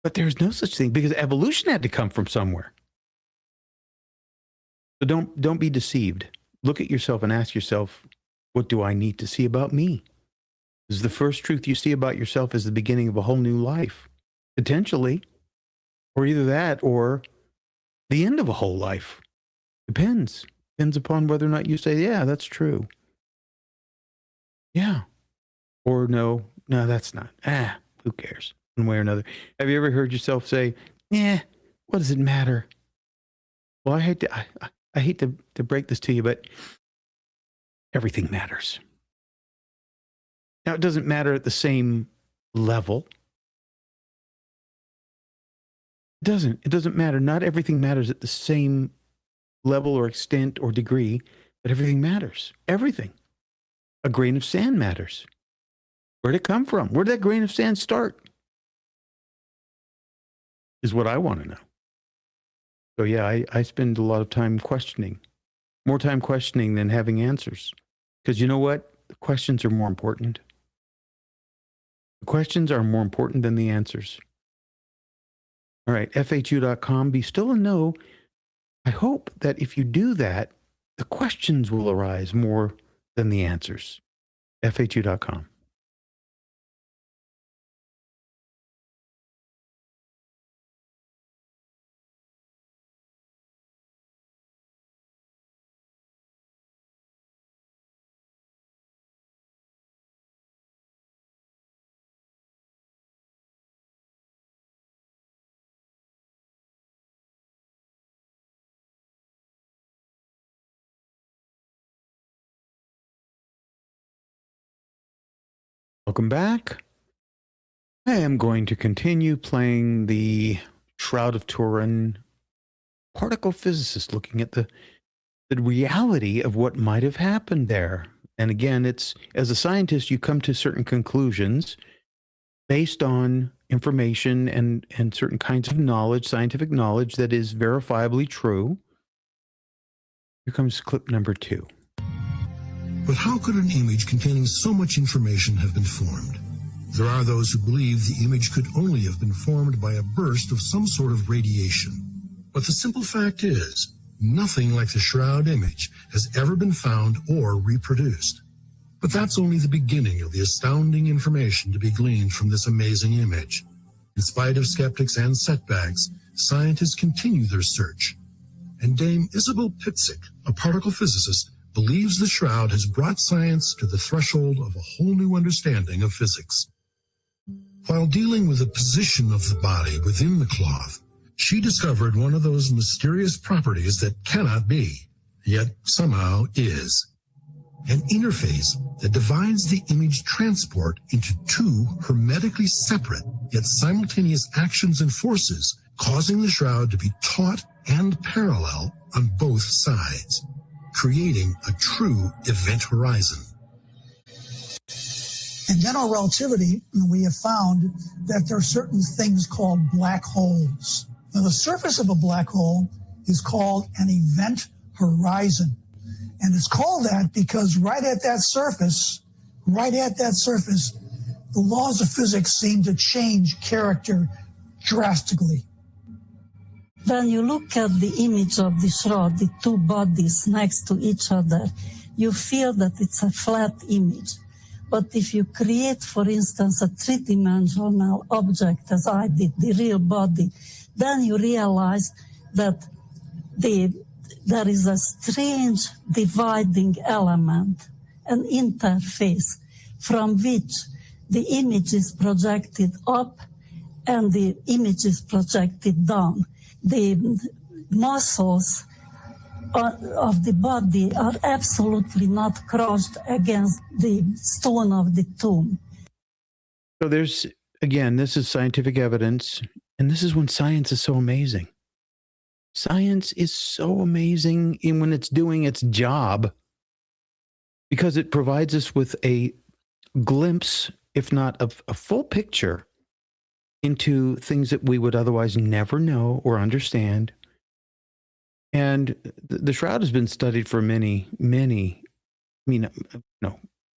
But there's no such thing, because evolution had to come from somewhere. So don't be deceived. Look at yourself and ask yourself, what do I need to see about me? Is the first truth you see about yourself is the beginning of a whole new life, potentially, or either that or the end of a whole life. Depends upon whether or not you say, yeah, that's true. Yeah. Or no, that's not. Who cares? One way or another. Have you ever heard yourself say, what does it matter? Well, I hate to break this to you, but everything matters. Now, it doesn't matter at the same level. It doesn't matter. Not everything matters at the same level or extent or degree, but everything matters. Everything. A grain of sand matters. Where'd it come from? Where did that grain of sand start? Is what I want to know. So yeah, I spend a lot of time questioning. More time questioning than having answers. Because you know what? The questions are more important. The questions are more important than the answers. All right, FHU.com. Be still and know. I hope that if you do that, the questions will arise more than the answers. FHU.com. Welcome back. I am going to continue playing the Shroud of Turin particle physicist, looking at the reality of what might have happened there. And again, it's, as a scientist, you come to certain conclusions based on information and certain kinds of knowledge, scientific knowledge that is verifiably true. Here comes clip number 2. But how could an image containing so much information have been formed? There are those who believe the image could only have been formed by a burst of some sort of radiation. But the simple fact is, nothing like the Shroud image has ever been found or reproduced. But that's only the beginning of the astounding information to be gleaned from this amazing image. In spite of skeptics and setbacks, scientists continue their search. And Dame Isabel Pitzik, a particle physicist, believes the Shroud has brought science to the threshold of a whole new understanding of physics. While dealing with the position of the body within the cloth, she discovered one of those mysterious properties that cannot be, yet somehow is. An interface that divides the image transport into two hermetically separate yet simultaneous actions and forces, causing the Shroud to be taut and parallel on both sides, creating a true event horizon. In general relativity, we have found that there are certain things called black holes. Now, the surface of a black hole is called an event horizon. And it's called that because right at that surface, the laws of physics seem to change character drastically. When you look at the image of the shroud, the two bodies next to each other, you feel that it's a flat image. But if you create, for instance, a three-dimensional object, as I did, the real body, then you realize that there is a strange dividing element, an interface, from which the image is projected up and the image is projected down. The muscles of the body are absolutely not crushed against the stone of the tomb. So there's, again, this is scientific evidence, and this is when science is so amazing. Science is so amazing in when it's doing its job, because it provides us with a glimpse, if not a full picture, into things that we would otherwise never know or understand. And the Shroud has been studied for many,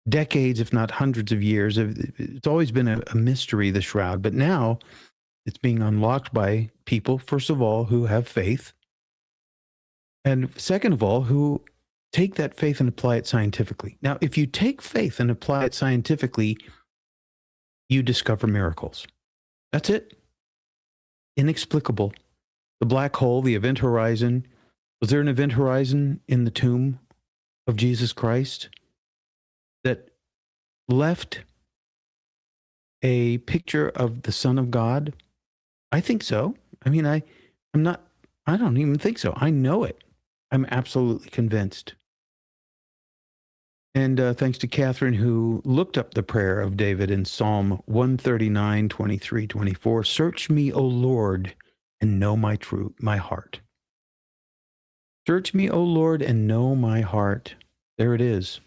decades, if not hundreds of years. It's always been a mystery, the Shroud, but now it's being unlocked by people, first of all, who have faith, and second of all, who take that faith and apply it scientifically. Now, if you take faith and apply it scientifically, you discover miracles. That's it. Inexplicable. The black hole, the event horizon. Was there an event horizon in the tomb of Jesus Christ that left a picture of the Son of God? I think so. I mean, I don't even think so. I know it. I'm absolutely convinced. And thanks to Catherine, who looked up the prayer of David in Psalm 139, 23, 24. Search me, O Lord, and know my heart. Search me, O Lord, and know my heart. There it is.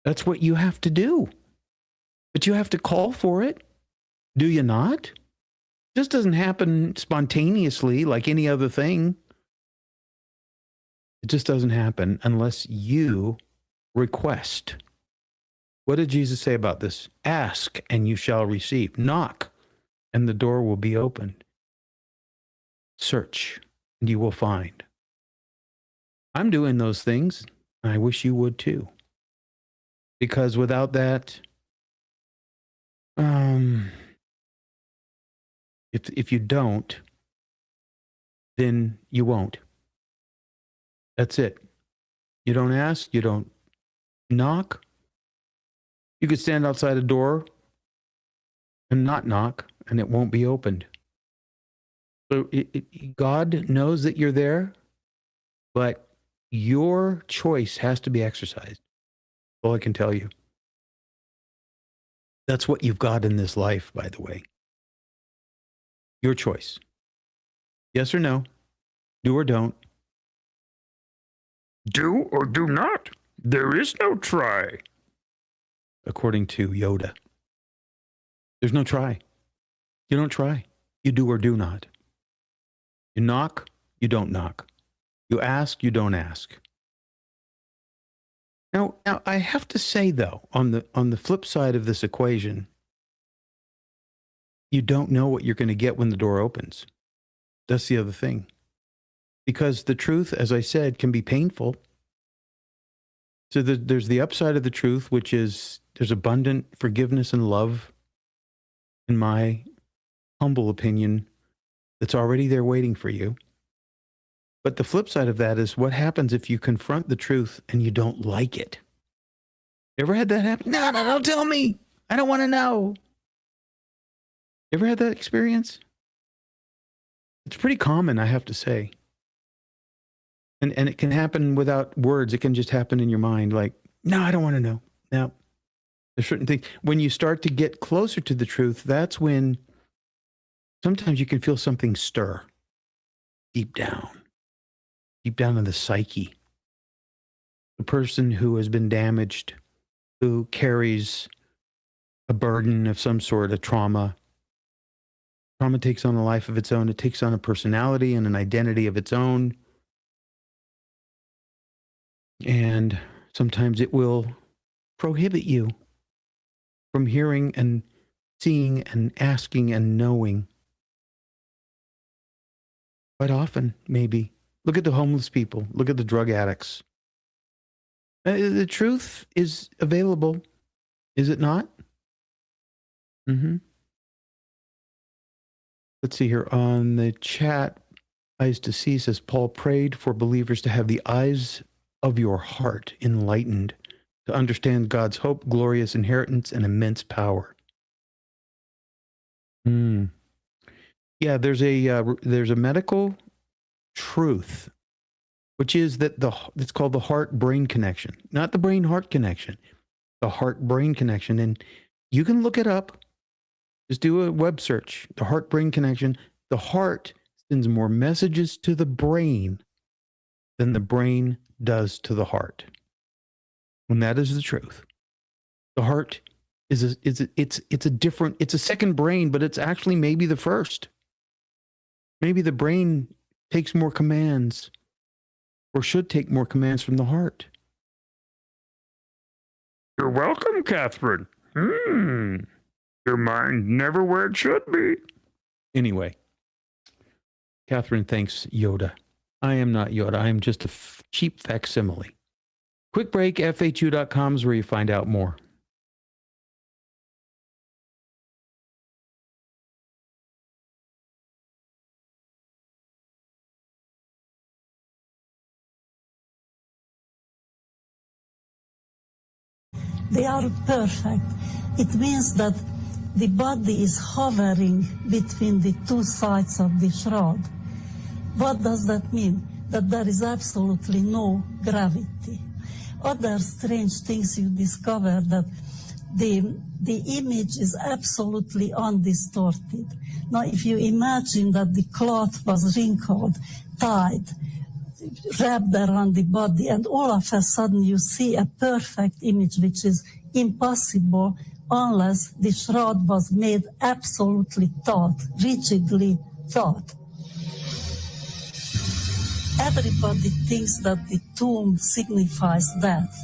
That's what you have to do. But you have to call for it. Do you not? It just doesn't happen spontaneously like any other thing. It just doesn't happen unless you request. What did Jesus say about this? Ask and you shall receive. Knock and the door will be opened. Search and you will find. I'm doing those things. I wish you would too. Because without that, if you don't, then you won't. That's it. You don't ask, you don't knock. You could stand outside a door and not knock, and it won't be opened. So God knows that you're there, but your choice has to be exercised. All I can tell you. That's what you've got in this life, by the way. Your choice. Yes or no? Do or don't. Do or do not. There is no try. According to Yoda. There's no try. You don't try. You do or do not. You knock, you don't knock. You ask, you don't ask. Now I have to say though, on the flip side of this equation, you don't know what you're going to get when the door opens. That's the other thing. Because the truth, as I said, can be painful. So there's the upside of the truth, which is there's abundant forgiveness and love, in my humble opinion, that's already there waiting for you. But the flip side of that is what happens if you confront the truth and you don't like it. You ever had that happen? No, don't tell me. I don't want to know. You ever had that experience? It's pretty common, I have to say. And it can happen without words. It can just happen in your mind like, no, I don't want to know. Now, there's certain things. When you start to get closer to the truth, that's when sometimes you can feel something stir deep down in the psyche. The person who has been damaged, who carries a burden of some sort, a trauma. Trauma takes on a life of its own. It takes on a personality and an identity of its own. And sometimes it will prohibit you from hearing and seeing and asking and knowing. Quite often, maybe. Look at the homeless people. Look at the drug addicts. The truth is available, is it not? Mm-hmm. Let's see here on the chat. Eyes to see says Paul prayed for believers to have the eyes of your heart enlightened to understand God's hope, glorious inheritance, and immense power. Yeah, there's a medical truth, which is that it's called the heart-brain connection, not the brain-heart connection, the heart-brain connection. And you can look it up. Just do a web search, the heart-brain connection. The heart sends more messages to the brain than the brain does to the heart. And that is the truth. The heart it's a second brain, but it's actually maybe the first. Maybe the brain takes more commands or should take more commands from the heart. You're welcome, Catherine. Your mind never where it should be. Anyway, Catherine thanks Yoda. I am not Yoda. I am just a cheap facsimile. Quick break, FHU.com is where you find out more. They are perfect. It means that the body is hovering between the two sides of the shroud. What does that mean? That there is absolutely no gravity. Other strange things you discover that the image is absolutely undistorted. Now, if you imagine that the cloth was wrinkled, tied, wrapped around the body, and all of a sudden you see a perfect image, which is impossible unless the shroud was made absolutely taut, rigidly taut. Everybody thinks that the tomb signifies death.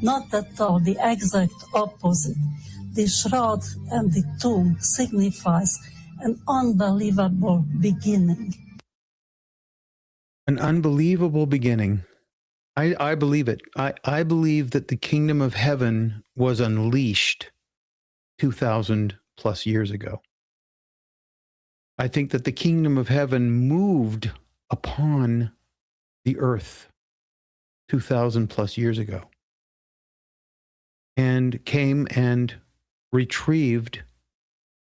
Not at all, the exact opposite. The shroud and the tomb signifies an unbelievable beginning. An unbelievable beginning. I believe it. I believe that the kingdom of heaven was unleashed 2,000 plus years ago. I think that the kingdom of heaven moved upon the earth 2,000 plus years ago and came and retrieved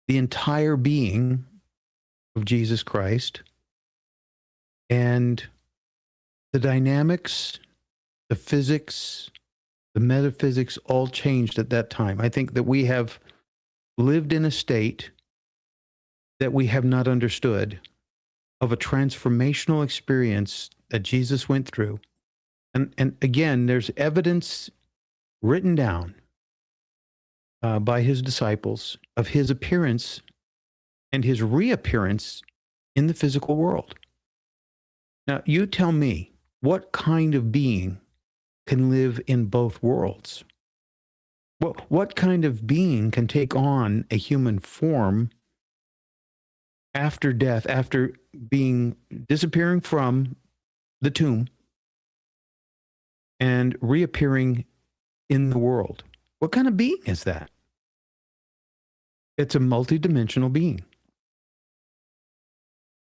the entire being of Jesus Christ, and the dynamics, the physics, the metaphysics all changed at that time. I think that we have lived in a state that we have not understood of a transformational experience that Jesus went through. And again, there's evidence written down by his disciples of his appearance and his reappearance in the physical world. Now, you tell me, what kind of being can live in both worlds? What kind of being can take on a human form after death, after disappearing from the tomb and reappearing in the world? What kind of being is that? It's a multidimensional being.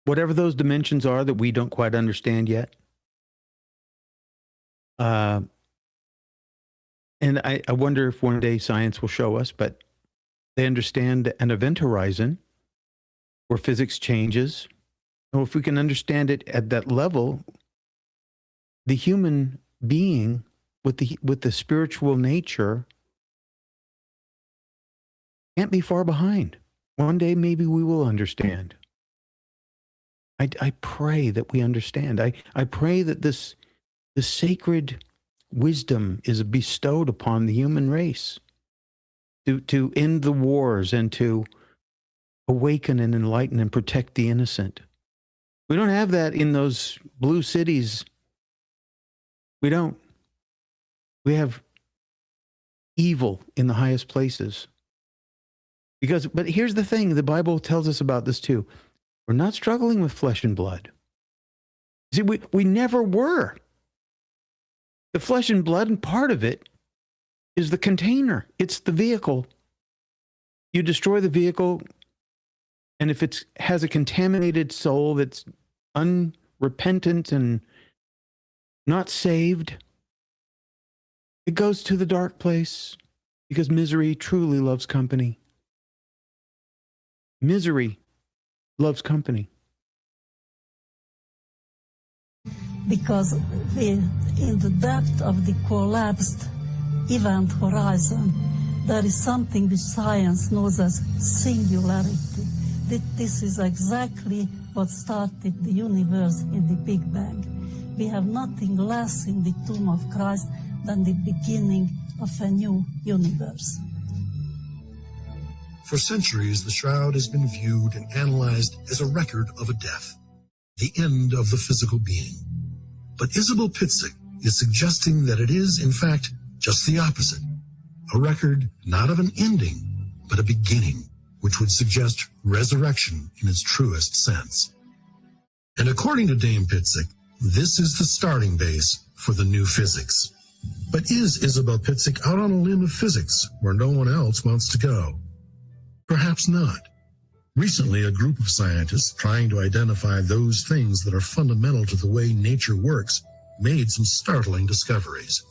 Whatever those dimensions are that we don't quite understand yet. And I wonder if one day science will show us, but they understand an event horizon where physics changes. So if we can understand it at that level, the human being with the spiritual nature can't be far behind. One day maybe we will understand. I pray that we understand. I pray that the sacred wisdom is bestowed upon the human race to end the wars and to awaken and enlighten and protect the innocent. We don't have that in those blue cities. We don't. We have evil in the highest places. But here's the thing, the Bible tells us about this too. We're not struggling with flesh and blood. See, we never were. The flesh and blood, and part of it is the container. It's the vehicle. You destroy the vehicle, and if it has a contaminated soul that's unrepentant and not saved, it goes to the dark place, because misery truly loves company. Misery loves company. Because in the depth of the collapsed event horizon, there is something which science knows as singularity. This is exactly what started the universe in the Big Bang. We have nothing less in the tomb of Christ than the beginning of a new universe. For centuries, the shroud has been viewed and analyzed as a record of a death, the end of the physical being. But Isabel Pitzik is suggesting that it is, in fact, just the opposite, a record not of an ending, but a beginning, which would suggest resurrection in its truest sense. And according to Dame Pitzik, this is the starting base for the new physics. But is Isabel Pitzik out on a limb of physics where no one else wants to go? Perhaps not. Recently, a group of scientists trying to identify those things that are fundamental to the way nature works made some startling discoveries.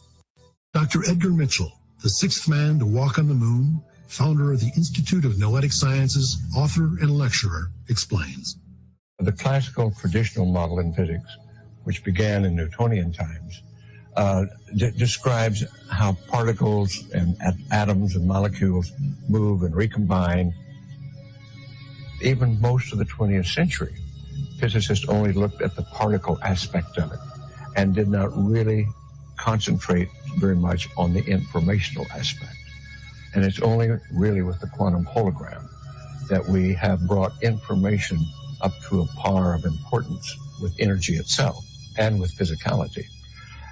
Dr. Edgar Mitchell, the sixth man to walk on the moon, founder of the Institute of Noetic Sciences, author and lecturer, explains. The classical traditional model in physics, which began in Newtonian times, describes how particles and atoms and molecules move and recombine. Even most of the 20th century, physicists only looked at the particle aspect of it and did not really concentrate very much on the informational aspect. And it's only really with the quantum hologram that we have brought information up to a par of importance with energy itself and with physicality,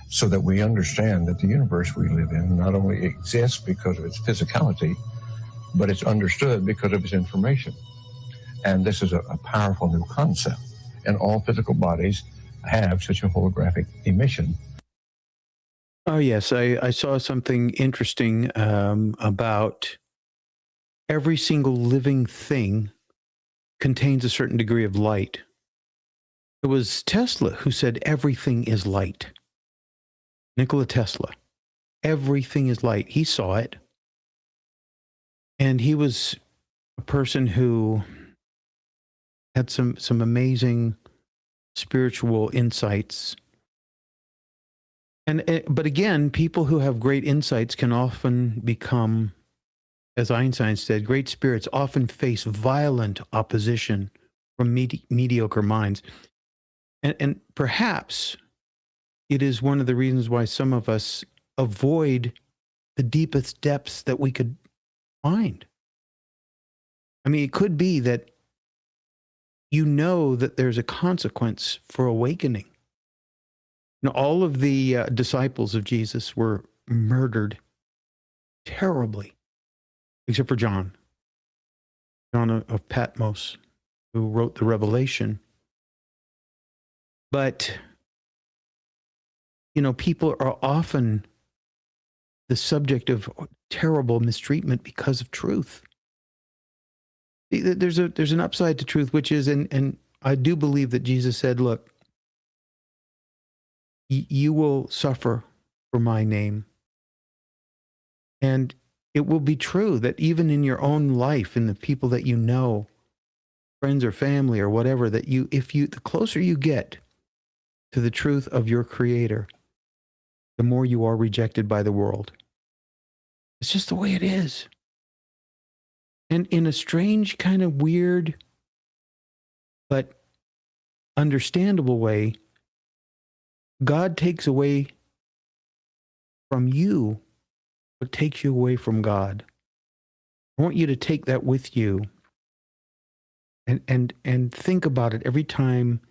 so that we understand that the universe we live in not only exists because of its physicality, but it's understood because of its information. And this is a powerful new concept. And all physical bodies have such a holographic emission Oh, yes. I saw something interesting about every single living thing contains a certain degree of light. It was Tesla who said everything is light. Nikola Tesla. Everything is light. He saw it. And he was a person who had some amazing spiritual insights. But again, people who have great insights can often become, as Einstein said, great spirits often face violent opposition from mediocre minds. And perhaps it is one of the reasons why some of us avoid the deepest depths that we could find. I mean, it could be that you know that there's a consequence for awakening. You know, all of the disciples of Jesus were murdered terribly, except for John of Patmos, who wrote the Revelation. But, you know, people are often the subject of terrible mistreatment because of truth. There's an upside to truth, which is, and I do believe that Jesus said, look, you will suffer for my name. And it will be true that even in your own life, in the people that you know, friends or family or whatever, that the closer you get to the truth of your Creator, the more you are rejected by the world. It's just the way it is. And in a strange, kind of weird, but understandable way, God takes away from you what takes you away from God. I want you to take that with you and think about it every time,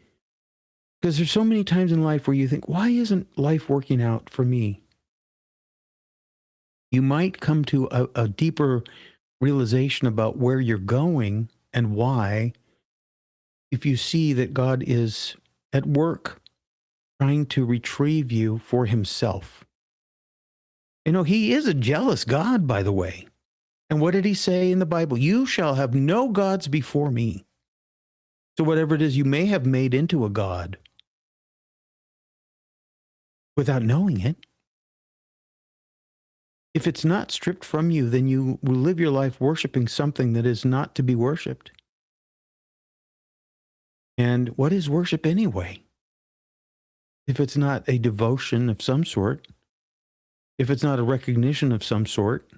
because there's so many times in life where you think, why isn't life working out for me? You might come to a deeper realization about where you're going and why if you see that God is at work trying to retrieve you for himself. You know, he is a jealous God, by the way. And what did he say in the Bible? You shall have no gods before me. So whatever it is you may have made into a god without knowing it, if it's not stripped from you, then you will live your life worshiping something that is not to be worshiped. And what is worship anyway? If it's not a devotion of some sort, if it's not a recognition of some sort,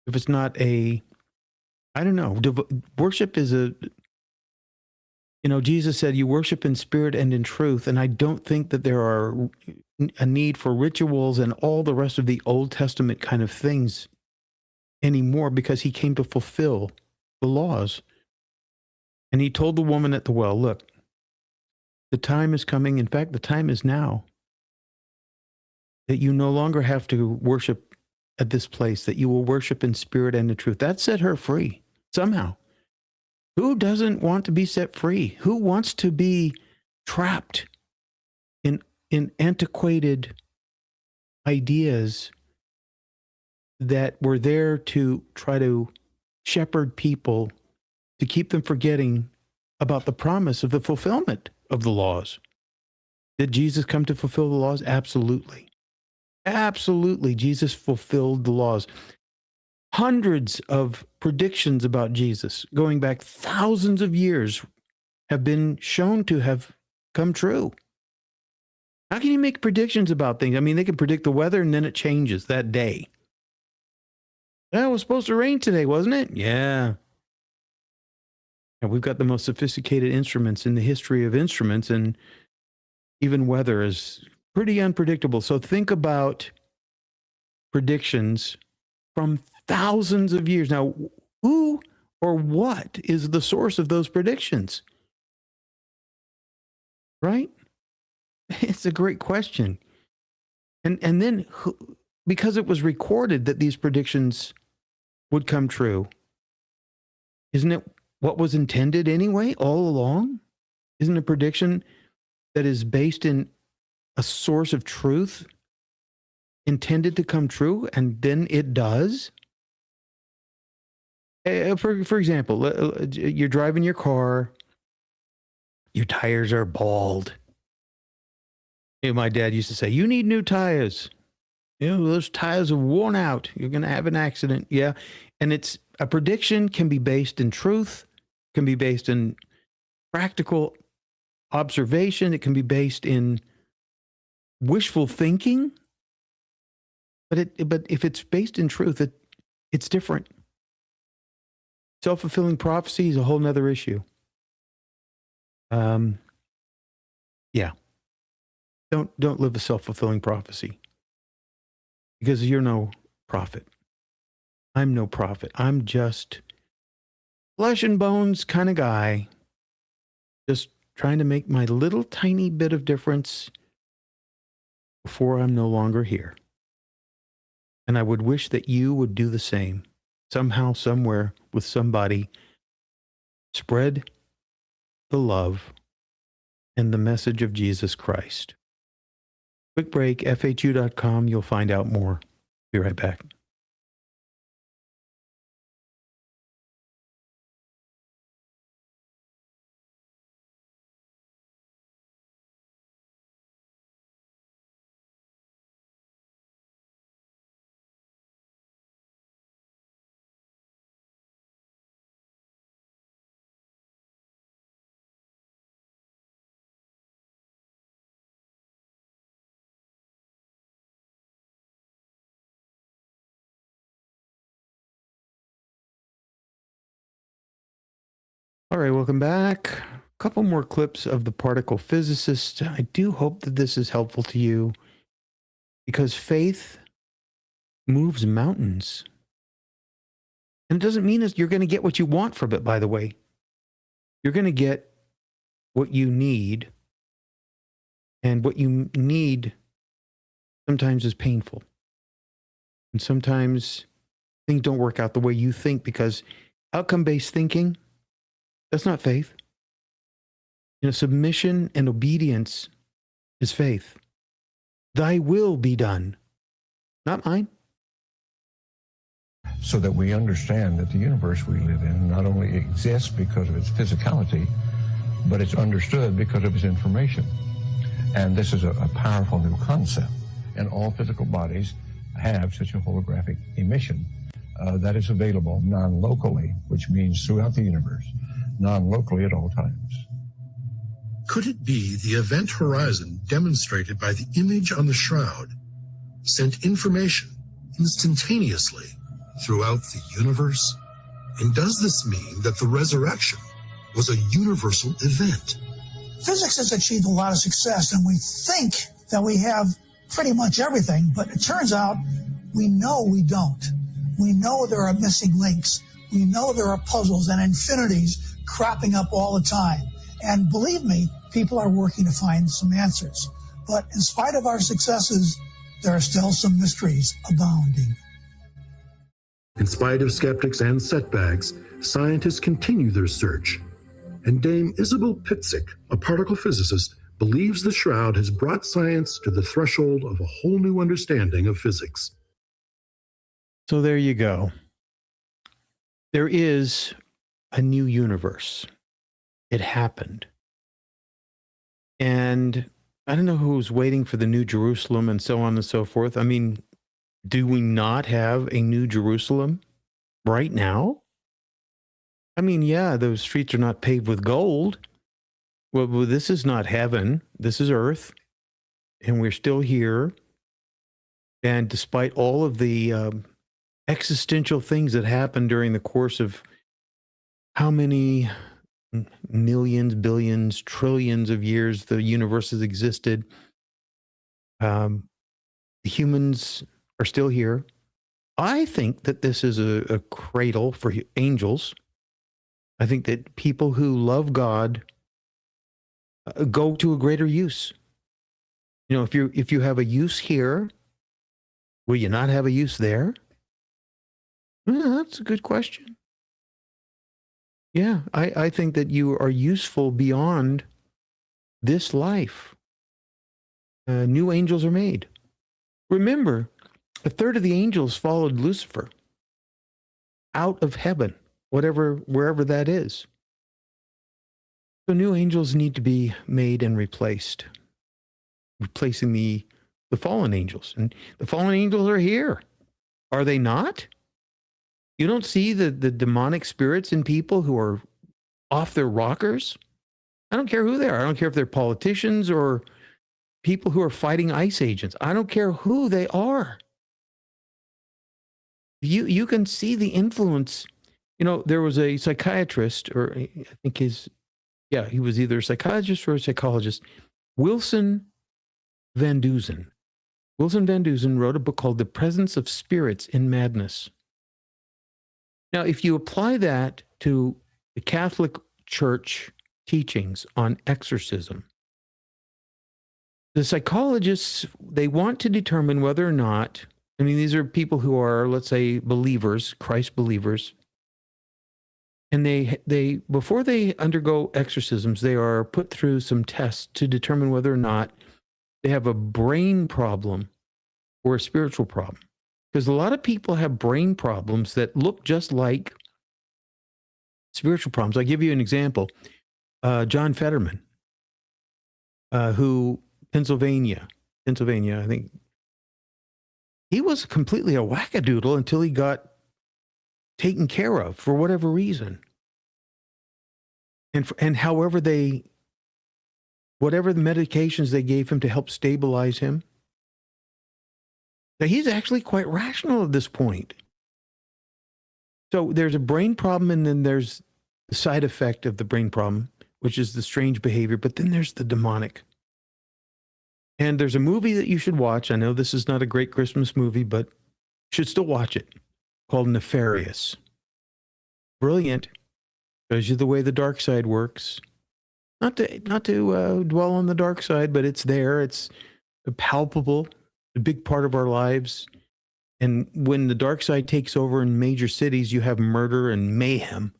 if it's not worship is Jesus said you worship in spirit and in truth. And I don't think that there are a need for rituals and all the rest of the Old Testament kind of things anymore, because he came to fulfill the laws. And he told the woman at the well, look, the time is coming. In fact, the time is now that you no longer have to worship at this place, that you will worship in spirit and in truth. That set her free somehow. Who doesn't want to be set free? Who wants to be trapped in antiquated ideas that were there to try to shepherd people, to keep them forgetting about the promise of the fulfillment of the laws? Did Jesus come to fulfill the laws? Absolutely. Absolutely. Jesus fulfilled the laws. Hundreds of predictions about Jesus, going back thousands of years, have been shown to have come true. How can you make predictions about things? I mean, they can predict the weather and then it changes that day. It was supposed to rain today, wasn't it? Yeah. And we've got the most sophisticated instruments in the history of instruments, and even weather is pretty unpredictable. So think about predictions from thousands of years. Now, who or what is the source of those predictions? Right? It's a great question. And then because it was recorded that these predictions would come true, isn't it what was intended anyway all along? Isn't a prediction that is based in a source of truth intended to come true and then it does? For example, you're driving your car, your tires are bald. My dad used to say, you need new tires. Those tires are worn out. You're going to have an accident. Yeah. And it's a prediction can be based in truth, can be based in practical observation. It can be based in wishful thinking. But if it's based in truth, it's different. Self-fulfilling prophecy is a whole nother issue. Yeah. Don't live a self-fulfilling prophecy. Because you're no prophet. I'm no prophet. I'm just flesh and bones kind of guy. Just trying to make my little tiny bit of difference before I'm no longer here. And I would wish that you would do the same. Somehow, somewhere, with somebody. Spread the love and the message of Jesus Christ. Quick break, FHU.com. You'll find out more. Be right back. All right, welcome back. A couple more clips of the particle physicist. I do hope that this is helpful to you because faith moves mountains. And it doesn't mean that you're going to get what you want from it, by the way. You're going to get what you need. And what you need sometimes is painful. And sometimes things don't work out the way you think because outcome-based thinking, that's not faith. Submission and obedience is faith. Thy will be done, not mine. So that we understand that the universe we live in not only exists because of its physicality, but it's understood because of its information. And this is a powerful new concept. And all physical bodies have such a holographic emission that is available non-locally, which means throughout the universe, non-locally at all times. Could it be the event horizon demonstrated by the image on the shroud sent information instantaneously throughout the universe? And does this mean that the resurrection was a universal event? Physics has achieved a lot of success, and we think that we have pretty much everything, but it turns out we know we don't. We know there are missing links. We know there are puzzles and infinities cropping up all the time. And believe me, people are working to find some answers. But in spite of our successes, there are still some mysteries abounding. In spite of skeptics and setbacks, scientists continue their search. And Dame Isabel Pitzik, a particle physicist, believes the shroud has brought science to the threshold of a whole new understanding of physics. So there you go. There is a new universe. It happened. And I don't know who's waiting for the New Jerusalem and so on and so forth. I mean, do we not have a New Jerusalem right now? I mean, yeah, those streets are not paved with gold. Well, this is not heaven. This is earth. And we're still here. And despite all of the existential things that happened during the course of how many millions, billions, trillions of years the universe has existed, the humans are still here. I think that this is a cradle for angels. I think that people who love God go to a greater use. If you have a use here, will you not have a use there? Well, that's a good question. Yeah, I think that you are useful beyond this life. New angels are made. Remember, a third of the angels followed Lucifer out of heaven, wherever that is. So new angels need to be made and replaced, replacing the fallen angels. And the fallen angels are here. Are they not? You don't see the demonic spirits in people who are off their rockers? I don't care who they are. I don't care if they're politicians or people who are fighting ICE agents. I don't care who they are. You can see the influence. You know, there was a psychiatrist, or I think he was either a psychiatrist or a psychologist, Wilson Van Dusen. Wilson Van Dusen wrote a book called The Presence of Spirits in Madness. Now, if you apply that to the Catholic Church teachings on exorcism, the psychologists, they want to determine whether or not, I mean, these are people who are, let's say, believers, Christ believers, and they before they undergo exorcisms, they are put through some tests to determine whether or not they have a brain problem or a spiritual problem. Because a lot of people have brain problems that look just like spiritual problems. I'll give you an example. John Fetterman, who, Pennsylvania, I think, he was completely a wackadoodle until he got taken care of for whatever reason. And whatever the medications they gave him to help stabilize him, that he's actually quite rational at this point. So there's a brain problem, and then there's the side effect of the brain problem, which is the strange behavior, but then there's the demonic. And there's a movie that you should watch. I know this is not a great Christmas movie, but you should still watch it, called Nefarious. Brilliant. Shows you the way the dark side works. Not to dwell on the dark side, but it's there. It's palpable, a big part of our lives. And when the dark side takes over in major cities, you have murder and mayhem.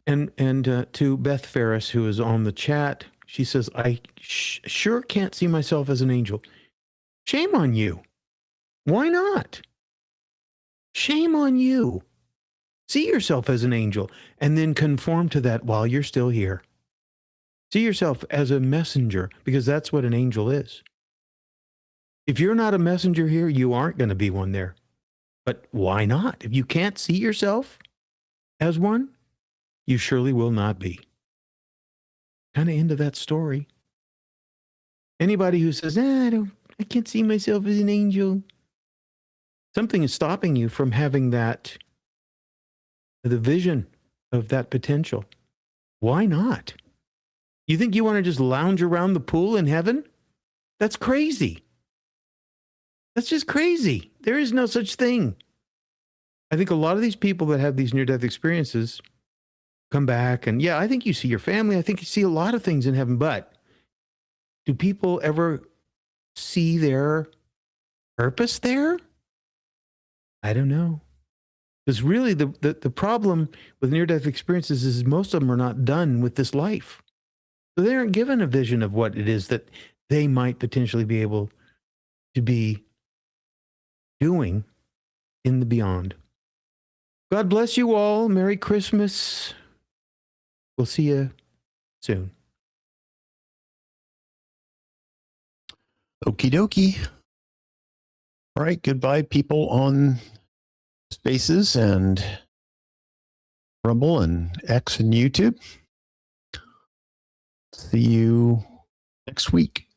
And to Beth Ferris, who is on the chat, she says, I sure can't see myself as an angel. Shame on you. Why not? Shame on you. See yourself as an angel and then conform to that while you're still here. See yourself as a messenger, because that's what an angel is. If you're not a messenger here, you aren't going to be one there. But why not? If you can't see yourself as one, you surely will not be. Kind of into that story. Anybody who says, I can't see myself as an angel, something is stopping you from having that, the vision of that potential. Why not? You think you want to just lounge around the pool in heaven? That's crazy. That's just crazy. There is no such thing. I think a lot of these people that have these near-death experiences come back, and yeah, I think you see your family. I think you see a lot of things in heaven, but do people ever see their purpose there? I don't know. Because really the problem with near-death experiences is most of them are not done with this life. So they aren't given a vision of what it is that they might potentially be able to be doing in the beyond. God bless you all. Merry Christmas. We'll see you soon. Okie dokie. All right. Goodbye, people on Spaces and Rumble and X and YouTube. See you next week.